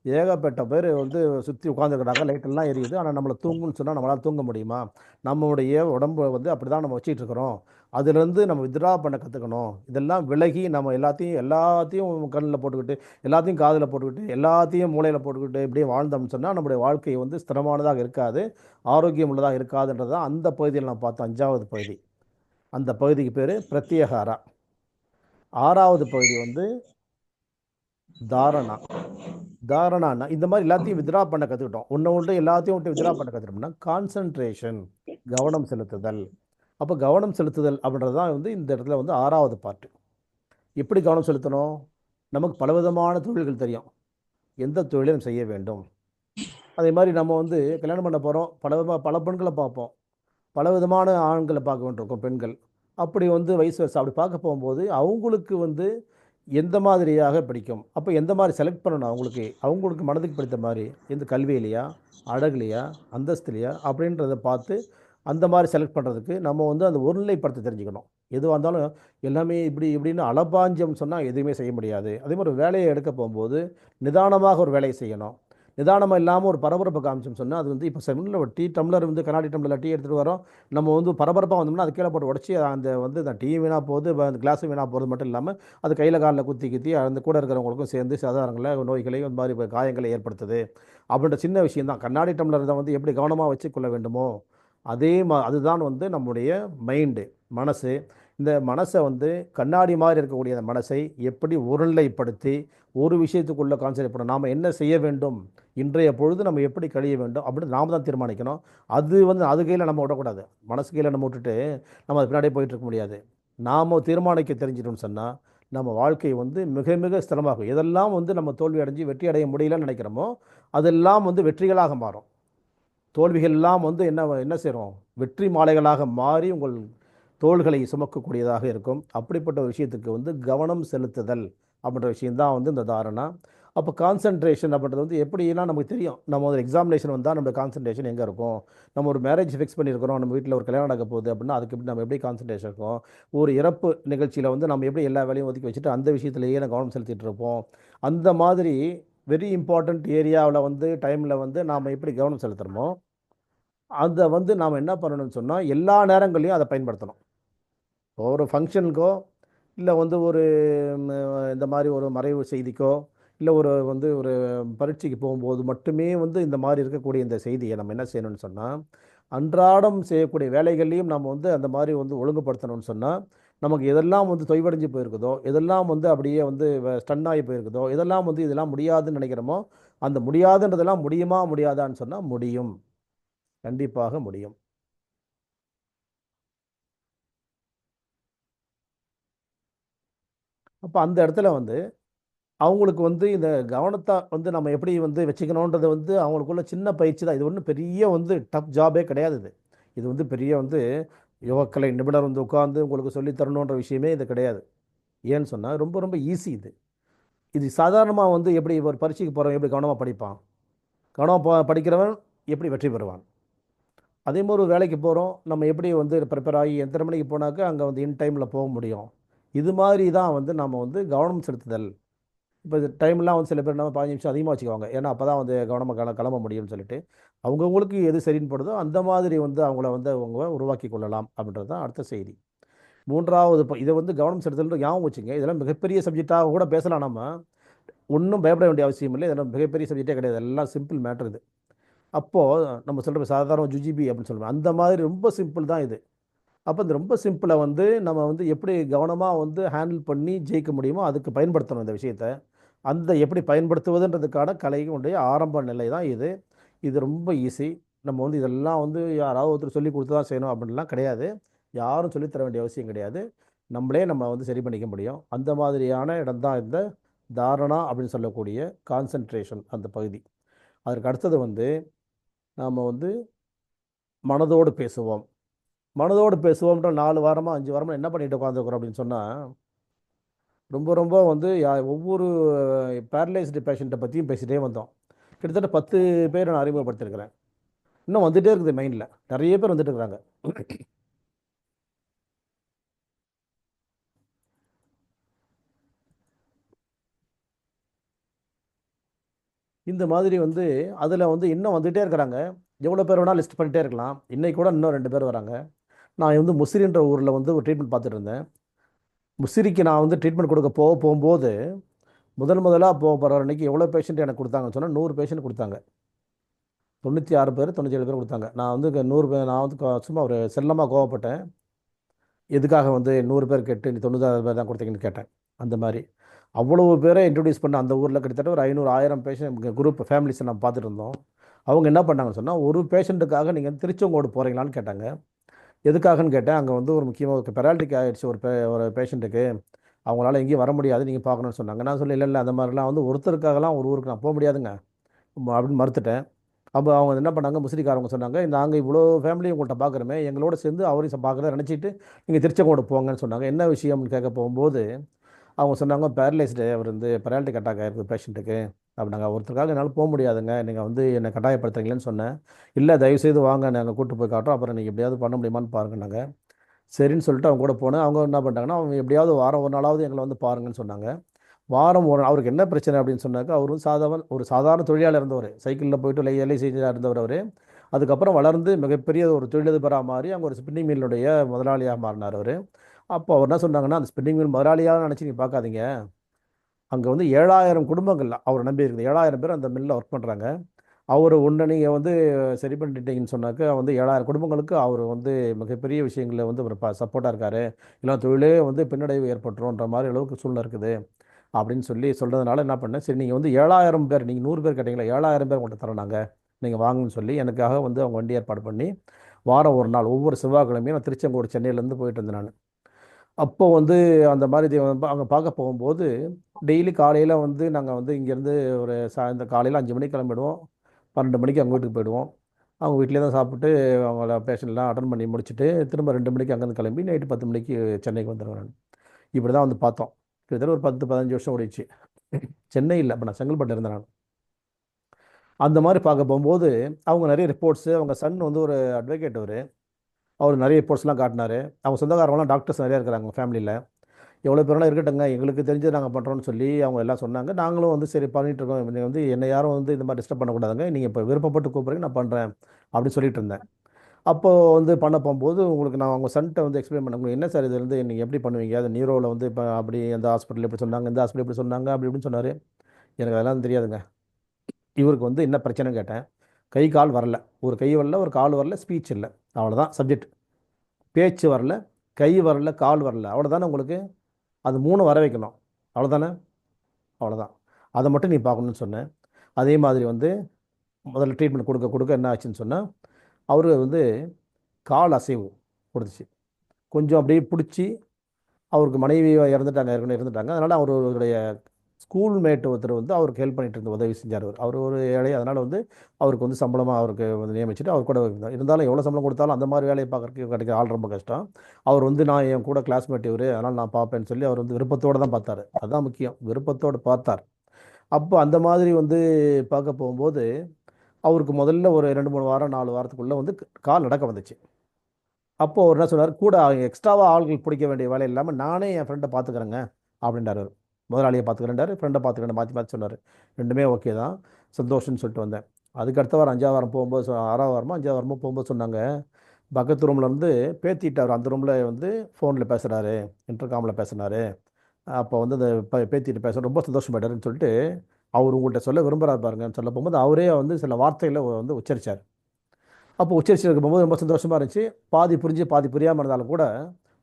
ஏகப்பட்ட பேர் வந்து சுற்றி உட்காந்துருக்கிறாங்க, லைட்டெல்லாம் எரியுது. ஆனால் நம்மளை தூங்குன்னு சொன்னால் நம்மளால் தூங்க முடியுமா? நம்மளுடைய உடம்பு வந்து அப்படி தான் நம்ம வச்சிட்டு இருக்கிறோம். அதுலேருந்து நம்ம வித்ட்ரா பண்ண கற்றுக்கணும். இதெல்லாம் விலகி நம்ம எல்லாத்தையும் எல்லாத்தையும் கண்ணில் போட்டுக்கிட்டு, எல்லாத்தையும் காதில் போட்டுக்கிட்டு, எல்லாத்தையும் மூளையில் போட்டுக்கிட்டு இப்படியே வாழ்ந்தோம்னு சொன்னால் நம்முடைய வாழ்க்கை வந்து ஸ்திரமானதாக இருக்காது, ஆரோக்கியம் உள்ளதாக இருக்காதுன்றது தான் அந்த பகுதியில் நான் பார்த்தோம். 5வது பகுதி. அந்த பகுதிக்கு பேர் பிரத்யேகாரா. 6வது பகுதி வந்து தாரணா. தாரணான்னா இந்த மாதிரி எல்லாத்தையும் வித்ட்ரா பண்ண கற்றுக்கிட்டோம். ஒன்று எல்லாத்தையும் விட்டு வித்ட்ரா பண்ண கற்றுக்கிட்டோம்னா கான்சன்ட்ரேஷன், கவனம் செலுத்துதல். அப்போ கவனம் செலுத்துதல் அப்படின்றது தான் வந்து இந்த இடத்துல வந்து 6வது பார்ட். எப்படி கவனம் செலுத்தணும்? நமக்கு பலவிதமான தொழில்கள் தெரியும். எந்த தொழிலையும் செய்ய வேண்டும். அதே மாதிரி நம்ம வந்து கல்யாணம் பண்ண போகிறோம். பல பெண்களை பார்ப்போம். பலவிதமான ஆண்களை பார்க்க வேண்டியிருக்கும் பெண்கள். அப்படி வந்து வயசு வருஷம் அப்படி பார்க்க போகும்போது அவங்களுக்கு வந்து எந்த மாதிரியாக பிடிக்கும். அப்போ எந்த மாதிரி செலக்ட் பண்ணணும் அவங்களுக்கு. அவங்களுக்கு மனதுக்கு பிடித்த மாதிரி எந்த கல்வியிலையா, அழகுலையா, அந்தஸ்துலையா அப்படின்றத பார்த்து அந்த மாதிரி செலக்ட் பண்ணுறதுக்கு நம்ம வந்து அந்த ஒருநிலைப்படுத்த தெரிஞ்சுக்கணும். எதுவாக இருந்தாலும் எல்லாமே இப்படி இப்படின்னு அலப்பாஞ்சம் சொன்னால் எதுவுமே செய்ய முடியாது. அதே மாதிரி ஒரு வேலையை எடுக்க போகும்போது நிதானமாக ஒரு வேலையை செய்யணும். நிதானமாக இல்லாமல் ஒரு பரபரப்பு காமிச்சோம்னு சொன்னால் அது வந்து இப்போ செவனில் ஒரு டீ டம்ளர் வந்து கண்ணாடி டம்ளரில் டீ எடுத்துகிட்டு வரோம். நம்ம வந்து பரபரப்பாக வந்தோம்னா அது கீழே போட்டு உடச்சி அந்த வந்து அந்த டீ வீணாக போகுது, அந்த கிளாஸும் வீணாக போகிறது மட்டும் இல்லாமல் அது கையில் காலில் குத்தி குத்தி அந்த கூட இருக்கிறவங்களுக்கும் சேர்ந்து சாதாரணங்களில் நோய்களையும் இந்த மாதிரி காயங்களை ஏற்படுத்துது. அப்படின்ற சின்ன விஷயம் தான். கண்ணாடி டம்ளர் தான் வந்து எப்படி கவனமாக வச்சுக்கொள்ள வேண்டுமோ அதுதான் வந்து நம்முடைய மைண்டு, மனசு. இந்த மனசை வந்து கண்ணாடி மாதிரி இருக்கக்கூடிய அந்த மனசை எப்படி ஒருநிலைப்படுத்தி ஒரு விஷயத்துக்குள்ளே கான்சன்ட்ரேட் பண்ணணும். நாம் என்ன செய்ய வேண்டும், இன்றைய பொழுது நம்ம எப்படி கழிய வேண்டும் அப்படின்னு நாம் தான் தீர்மானிக்கணும். அது வந்து அது கையில் நம்ம விடக்கூடாது. மனசு கையில் நம்ம விட்டுட்டு நம்ம அது பின்னாடியே போயிட்டு இருக்க முடியாது. நாம் தீர்மானிக்க தெரிஞ்சிட்டோம்னு சொன்னால் நம்ம வாழ்க்கை வந்து மிக மிக ஸ்திரமாகும். எதெல்லாம் வந்து நம்ம தோல்வி அடைஞ்சு வெற்றி அடைய முடியலன்னு நினைக்கிறோமோ அதெல்லாம் வந்து வெற்றிகளாக மாறும். தோல்விகள் எல்லாம் வந்து என்ன என்ன செய்கிறோம், வெற்றி மாலைகளாக மாறி உங்கள் தோள்களை சுமக்கக்கூடியதாக இருக்கும். அப்படிப்பட்ட ஒரு விஷயத்துக்கு வந்து கவனம் செலுத்துதல் அப்படின்ற விஷயந்தான் வந்து இந்த தாரணா. அப்போ கான்சன்ட்ரேஷன் அப்படின்றது வந்து எப்படின்னா நமக்கு தெரியும். நம்ம ஒரு எக்ஸாமினேஷன் வந்தால் நம்ம கான்சன்ட்ரேஷன் எங்கே இருக்கும். நம்ம ஒரு மேரேஜ் ஃபிக்ஸ் பண்ணியிருக்கிறோம், நம்ம வீட்டில் ஒரு கல்யாணம் நடக்க போகுது அப்படின்னா அதுக்கு எப்படி நம்ம எப்படி கான்சன்ட்ரேஷன் இருக்கும். ஒரு இறப்பு நிகழ்ச்சியில் வந்து நம்ம எப்படி எல்லா வேலையும் ஒதுக்கி வச்சுட்டு அந்த விஷயத்துலேயே நம்ம கவனம் செலுத்திட்டு இருப்போம். அந்த மாதிரி வெரி இம்பார்ட்டண்ட் ஏரியாவில் வந்து டைமில் வந்து நாம் எப்படி கவனம் செலுத்துகிறோமோ அதை வந்து நாம் என்ன பண்ணணும்னு சொன்னால் எல்லா நேரங்களையும் அதை பயன்படுத்தணும். ஒரு ஃபங்க்ஷனுக்கோ இல்லை வந்து ஒரு ம், இந்த மாதிரி ஒரு மறைவு செய்திக்கோ இல்லை ஒரு வந்து ஒரு பரீட்சைக்கு போகும்போது மட்டுமே வந்து இந்த மாதிரி இருக்கக்கூடிய இந்த செய்தியை நம்ம என்ன செய்யணும்னு சொன்னால் அன்றாடம் செய்யக்கூடிய வேலைகள்லையும் நம்ம வந்து அந்த மாதிரி வந்து ஒழுங்குபடுத்தணும்னு சொன்னால் நமக்கு எதெல்லாம் வந்து தொய்வடைஞ்சு போயிருக்குதோ, எதெல்லாம் வந்து அப்படியே வந்து ஸ்டன் ஆகி போயிருக்குதோ, இதெல்லாம் வந்து இதெல்லாம் முடியாதுன்னு நினைக்கிறோமோ அந்த முடியாதுன்றதெல்லாம் முடியுமா முடியாதான்னு சொன்னால் முடியும். கண்டிப்பாக முடியும். அப்போ அந்த இடத்துல வந்து அவங்களுக்கு வந்து இந்த கவனத்தை வந்து நம்ம எப்படி வந்து வச்சுக்கணுன்றது வந்து அவங்களுக்குள்ள சின்ன பயிற்சி தான். இது ஒன்றும் பெரிய வந்து டஃப் ஜாபே கிடையாது. இது வந்து பெரிய வந்து யோகக்கலை நிபுணர் வந்து உட்காந்து உங்களுக்கு சொல்லித் தரணுன்ற விஷயமே இது கிடையாது. ஏன்னு சொன்னால் ரொம்ப ரொம்ப ஈஸி இது. இது சாதாரணமாக வந்து எப்படி ஒரு பரீட்சைக்கு போகிறவன் எப்படி கவனமாக படிப்பான், கவனமாக படிக்கிறவன் எப்படி வெற்றி பெறுவான். அதே மாதிரி ஒரு வேலைக்கு போகிறோம், நம்ம எப்படி வந்து ப்ரிப்பேர் ஆகி எத்தனை மணிக்கு போனாக்கா அங்கே வந்து இன் டைமில் போக முடியும். இது மாதிரி தான் வந்து நம்ம வந்து கவனம் செலுத்துதல். இப்போ இது டைம்லாம் வந்து சில பேர் நம்ம 15 நிமிஷம் அதிகமாக வச்சுக்குவாங்க, ஏன்னா அப்போ தான் வந்து கவனமாக கிளம்ப முடியும்னு சொல்லிட்டு. அவங்கவுங்களுக்கு எது சரின்னு படுதோ அந்த மாதிரி வந்து அவங்கள வந்து அவங்க உருவாக்கி கொள்ளலாம் அப்படின்றது தான் அடுத்த செய்தி. மூன்றாவது இதை வந்து கவனம் செலுத்தல் ஞாபகம் வச்சுங்க, இதெல்லாம் மிகப்பெரிய சப்ஜெக்டாக கூட பேசலாம் நம்ம. ஒன்றும் பயப்பட வேண்டிய அவசியம் இல்லை, இதெல்லாம் மிகப்பெரிய சப்ஜெக்டே கிடையாது, எல்லாம் சிம்பிள் மேட்டர் இது. அப்போது நம்ம சொல்கிற சாதாரண ஜுஜிபி அப்படின்னு சொல்லுவோம், அந்த மாதிரி ரொம்ப சிம்பிள் தான் இது. அப்போ இந்த ரொம்ப சிம்பிளை வந்து நம்ம வந்து எப்படி கவனமாக வந்து ஹேண்டில் பண்ணி ஜெயிக்க முடியுமோ அதுக்கு பயன்படுத்தணும் இந்த விஷயத்தை. அந்த எப்படி பயன்படுத்துவதுன்றதுக்கான கலையினுடைய ஆரம்ப நிலை தான் இது. இது ரொம்ப ஈஸி. நம்ம வந்து இதெல்லாம் வந்து யாராவது ஒருத்தர் சொல்லி கொடுத்து தான் செய்யணும் அப்படின்லாம் கிடையாது. யாரும் சொல்லித் தர வேண்டிய அவசியம் கிடையாது. நம்மளே நம்ம வந்து சரி பண்ணிக்க முடியும். அந்த மாதிரியான இடம் தான் இந்த தாரணா அப்படின்னு சொல்லக்கூடிய கான்சன்ட்ரேஷன் அந்த பகுதி. அதற்கு அடுத்தது வந்து நாம் வந்து மனதோடு பேசுவோம். மனதோடு பேசுவோம்ன்ற 4 வாரமாக 5 வாரமாக என்ன பண்ணிட்டு உட்காந்துருக்குறோம் அப்படின்னு சொன்னால், ரொம்ப ரொம்ப வந்து ஒவ்வொரு பேரலைஸ்டு பேஷண்ட்டை பற்றியும் பேசிகிட்டே வந்தோம். கிட்டத்தட்ட 10 பேர் நான் அறிமுகப்படுத்தியிருக்கிறேன். இன்னும் வந்துகிட்டே இருக்குது மைண்டில், நிறைய பேர் வந்துட்டு இருக்கிறாங்க. இந்த மாதிரி வந்து அதில் வந்து இன்னும் வந்துகிட்டே இருக்கிறாங்க. எவ்வளோ பேர் வேணால் லிஸ்ட் பண்ணிகிட்டே இருக்கலாம். இன்றைக்கி கூட இன்னும் 2 பேர் வராங்க. நான் வந்து முசிறின்ற ஊரில் வந்து ஒரு ட்ரீட்மெண்ட் பார்த்துட்டு இருந்தேன். முசிறிக்கு நான் வந்து ட்ரீட்மெண்ட் கொடுக்க போகும்போது முதலாக போகிற அன்றைக்கி எவ்வளோ பேஷண்ட் எனக்கு கொடுத்தாங்கன்னு சொன்னால் 100 பேஷண்ட் கொடுத்தாங்க. 96 பேர் 97 பேர் கொடுத்தாங்க. நான் வந்து 100 பேர், நான் வந்து சும்மா ஒரு செல்லமாக கோவப்பட்டேன். எதுக்காக வந்து 100 பேர் கேட்டு நீ 96 பேர் தான் கொடுத்தீங்கன்னு கேட்டேன். அந்த மாதிரி அவ்வளவு பேரை இன்ட்ரடியூஸ் பண்ண அந்த ஊரில் கிட்டத்தட்ட ஒரு 500 1000 பேஷண்ட் குரூப் ஃபேமிலிஸை நம்ம பார்த்துட்டு இருந்தோம். அவங்க என்ன பண்ணாங்கன்னு சொன்னால், ஒரு பேஷண்ட்டுக்காக நீங்கள் திருச்செங்கோடு போகிறீங்களான்னு கேட்டாங்க. எதுக்காகன்னு கேட்டேன். அங்கே வந்து ஒரு முக்கியமாக ஒரு பெராலிட்டிக் ஆகிடுச்சு ஒரு பேஷண்ட்டுக்கு, அவங்களால எங்கேயும் வர முடியாது, நீங்கள் பார்க்கணும்னு சொன்னாங்க. நான் சொல்லி இல்லை இல்லை, அந்த மாதிரிலாம் வந்து ஒருத்தருக்காகலாம் ஒரு ஊருக்கு நான் போக முடியாதுங்க அப்படின்னு மறுத்துட்டேன். அப்போ அவங்க என்ன பண்ணாங்க, முஸ்லிக்காரவங்க சொன்னாங்க, நாங்கள் இவ்வளோ ஃபேமிலி உங்கள்கிட்ட பார்க்குறோமே, எங்களோட சேர்ந்து அவரையும் பார்க்குறத நினச்சிட்டு நீங்கள் திருச்செங்கோடு போங்கன்னு சொன்னாங்க. என்ன விஷயம்னு கேட்க போகும்போது அவங்க சொன்னாங்க, பேரலைஸ்டு, அவர் வந்து பெராலிட்டிக் அட்டாக் ஆகிருக்கு பேஷண்ட்டுக்கு அப்படின்னாங்க. ஒருத்தருக்காக என்னால் போக முடியாதுங்க, நீங்கள் வந்து என்னை கட்டாயப்படுத்துறீங்களேன்னு சொன்னேன். இல்லை தயவுசெய்து வாங்க, நாங்கள் கூப்பிட்டு போய் காட்டுறோம், அப்புறம் நீங்கள் எப்படியாவது பண்ண முடியுமான்னு பாருங்கன்னாங்க. சரின்னு சொல்லிட்டு அவங்க கூட போனேன். அவங்க என்ன பண்ணிட்டாங்கன்னா, அவங்க எப்படியாவது வாரம் ஒரு நாளாவது எங்களை வந்து பாருங்கன்னு சொன்னாங்க. வாரம் ஒரு அவருக்கு என்ன பிரச்சனை அப்படின்னு சொன்னாக்கா, அவர் வந்து ஒரு சாதாரண தொழிலாளர் இருந்தவர், சைக்கிளில் போயிட்டு எல்ஐசி இருந்தவர் அவர். அதுக்கப்புறம் வளர்ந்து மிகப்பெரிய ஒரு தொழிலதிபராக மாறி அங்கே ஒரு ஸ்பின்னிங் மில்லுடைய முதலாளியாக மாறினார் அவர். அப்போ அவர் என்ன சொன்னாங்கன்னா, அந்த ஸ்பின்னிங் மில் முதலாளியாக நினச்சி நீங்கள் பார்க்காதீங்க, அங்கே வந்து 7000 குடும்பங்கள் அவர் நம்பி இருக்குது. 7000 பேர் அந்த மில்லில் ஒர்க் பண்ணுறாங்க. அவர் ஒன்று நீங்கள் வந்து சரி பண்ணிட்டீங்கன்னு சொன்னாக்க வந்து 7000 குடும்பங்களுக்கு அவர் வந்து மிகப்பெரிய விஷயங்களில் வந்து ஒரு சப்போர்ட்டாக இருக்கார். இல்லை தொழிலே வந்து பின்னடைவு ஏற்பட்டுருன்ற மாதிரி அளவுக்கு சூழ்நிலை இருக்குது அப்படின்னு சொல்லி சொல்கிறதுனால என்ன பண்ணேன், சரி நீங்கள் வந்து 7000 பேர், நீங்கள் 100 பேர் கேட்டீங்களா, 7000 பேர் உங்கள்கிட்ட தரோம் நாங்கள், நீங்கள் வாங்கன்னு சொல்லி எனக்காக வந்து அவங்க வண்டி ஏற்பாடு பண்ணி வாரம் ஒரு நாள் ஒவ்வொரு செவ்வாய்க்கிழமையும் நான் திருச்செங்கோடு சென்னையிலேருந்து போயிட்டு இருந்தேன் நான். அப்போ வந்து அந்த மாதிரி அங்கே பார்க்க போகும்போது டெய்லி காலையில் வந்து நாங்கள் வந்து இங்கேருந்து ஒரு சாயந்தரம் காலையில் 5 மணிக்கு கிளம்பிடுவோம், 12 மணிக்கு அவங்க வீட்டுக்கு போயிடுவோம். அவங்க வீட்டிலே தான் சாப்பிட்டு அவங்கள பேஷண்ட்லாம் அட்டன் பண்ணி முடிச்சுட்டு திரும்ப 2 மணிக்கு அங்கேருந்து கிளம்பி நைட்டு 10 மணிக்கு சென்னைக்கு வந்துடுவேன் நான். இப்படி தான் வந்து பார்த்தோம். கிட்டத்தட்ட ஒரு 10 15 வருஷம் ஓடிச்சு. சென்னை இல்லை, அப்போ நான் செங்கல்பட்டு இருந்தேன் நான். அந்த மாதிரி பார்க்க போகும்போது அவங்க நிறைய ரிப்போர்ட்ஸு, அவங்க சன் வந்து ஒரு அட்வொகேட், அவர் நிறைய ரிப்போர்ட்ஸ்லாம் காட்டினார். அவங்க சொந்தக்காரங்களாம் டாக்டர்ஸ் நிறையா இருக்கிறாங்க ஃபேமிலியில். எவ்வளோ பேரெல்லாம் இருக்கட்டுங்க, எங்களுக்கு தெரிஞ்சு நாங்கள் பண்ணுறோன்னு சொல்லி அவங்க எல்லாம் சொன்னாங்க. நாங்களும் வந்து சரி பண்ணிகிட்டு இருக்கோம், நீங்கள் வந்து என்னை யாரும் வந்து இந்த மாதிரி டிஸ்டர்ப் பண்ணக்கூடாதுங்க, நீங்கள் இப்போ விருப்பப்பட்டு கூப்பிட்றீங்க நான் பண்ணுறேன் அப்படின்னு சொல்லிட்டு இருந்தேன். அப்போது வந்து பண்ண போகும்போது உங்களுக்கு நான் அவங்க சன்ட்டை வந்து எக்ஸ்பிளைன் பண்ண, உங்களுக்கு என்ன சார் இது வந்து நீங்கள் எப்படி பண்ணுவீங்க, அது நியூரோவில் வந்து இப்போ அப்படி அந்த ஹாஸ்பிட்டல் எப்படி சொன்னாங்க, இந்த ஹாஸ்பிட்டல் எப்படி சொன்னாங்க அப்படி இப்படின்னு சொன்னார். எனக்கு அதெல்லாம் தெரியாதுங்க. இவருக்கு வந்து என்ன பிரச்சனைன்னு கேட்டேன். கை கால் வரல, ஒரு கை வரல ஒரு கால் வரல, ஸ்பீச் இல்லை, அவ்வளோதான் சப்ஜெக்ட். பேச்சு வரல, கை வரல, கால் வரல, அவ்வளோதானே உங்களுக்கு, அது 3 வர வைக்கணும், அவ்வளோதானே, அவ்வளோதான், அதை மட்டும் நீ பார்க்கணுன்னு சொன்னேன். அதே மாதிரி வந்து முதல்ல ட்ரீட்மெண்ட் கொடுக்க கொடுக்க என்ன ஆச்சுன்னு சொன்னால், அவர் வந்து கால் அசைவு கொடுத்துச்சு. கொஞ்சம் அப்படியே பிடிச்சி, அவருக்கு மனைவி இறந்துட்டாங்க, ஏற்கனவே இருந்துட்டாங்க, அதனால் அவருடைய ஸ்கூல் மேட் ஒருத்தர் வந்து அவருக்கு ஹெல்ப் பண்ணிட்டு இருந்த உதவி செஞ்சார். அவர் ஒரு ஏழை, அதனால் வந்து அவருக்கு வந்து சம்பளமாக அவருக்கு வந்து நியமிச்சுட்டு அவர் கூட இருந்தார். இருந்தாலும் எவ்வளோ சம்பளம் கொடுத்தாலும் அந்த மாதிரி வேலையை பார்க்குறதுக்கு கிடைக்கிற ஆள் ரொம்ப கஷ்டம். அவர் வந்து நான் என் கூட கிளாஸ்மேட் இவர், அதனால் நான் பார்ப்பேன்னு சொல்லி அவர் வந்து விருப்பத்தோடு தான் பார்த்தார். அதுதான் முக்கியம், விருப்பத்தோடு பார்த்தார். அப்போ அந்த மாதிரி வந்து பார்க்க போகும்போது அவருக்கு முதல்ல ஒரு 2 3 வாரம் 4 வாரத்துக்குள்ளே வந்து கால் நடக்க வந்துச்சு. அப்போது அவர் என்ன சொன்னார், கூட எக்ஸ்ட்ராவாக ஆள்கள் பிடிக்க வேண்டிய வேலை இல்லாமல் நானே என் ஃப்ரெண்டை பார்த்துக்கிறேங்க அப்படின்றார் அவர். முதலாளியை பார்த்துக்கிறேன்டாரு, ஃப்ரெண்டை பார்த்துக்கிறேன், மாற்றி மாற்றி சொன்னார். ரெண்டுமே ஓகே தான், சந்தோஷம்னு சொல்லிட்டு வந்தேன். அதுக்கு அடுத்த வாரம் 5ஆவது வாரம் போகும்போது 6ஆவது வாரமோ 5ஆவது வாரமோ போகும்போது சொன்னாங்க, பக்கத்து ரூமில் இருந்து பேத்திட்டார், அந்த ரூமில் வந்து ஃபோனில் பேசுகிறாரு, இன்டர்காமில் பேசுனாரு. அப்போ வந்து அந்த பேத்திட்டு பேச ரொம்ப சந்தோஷமாயிட்டாருன்னு சொல்லிட்டு அவர் உங்கள்கிட்ட சொல்ல விரும்புகிறார் பாருங்கன்னு சொல்ல போகும்போது அவரே வந்து சில வார்த்தைகளை வந்து உச்சரித்தார். அப்போ உச்சரிச்சிருக்க போகும்போது ரொம்ப சந்தோஷமாக இருந்துச்சு. பாதி புரிஞ்சு பாதி புரியாமல் இருந்தாலும் கூட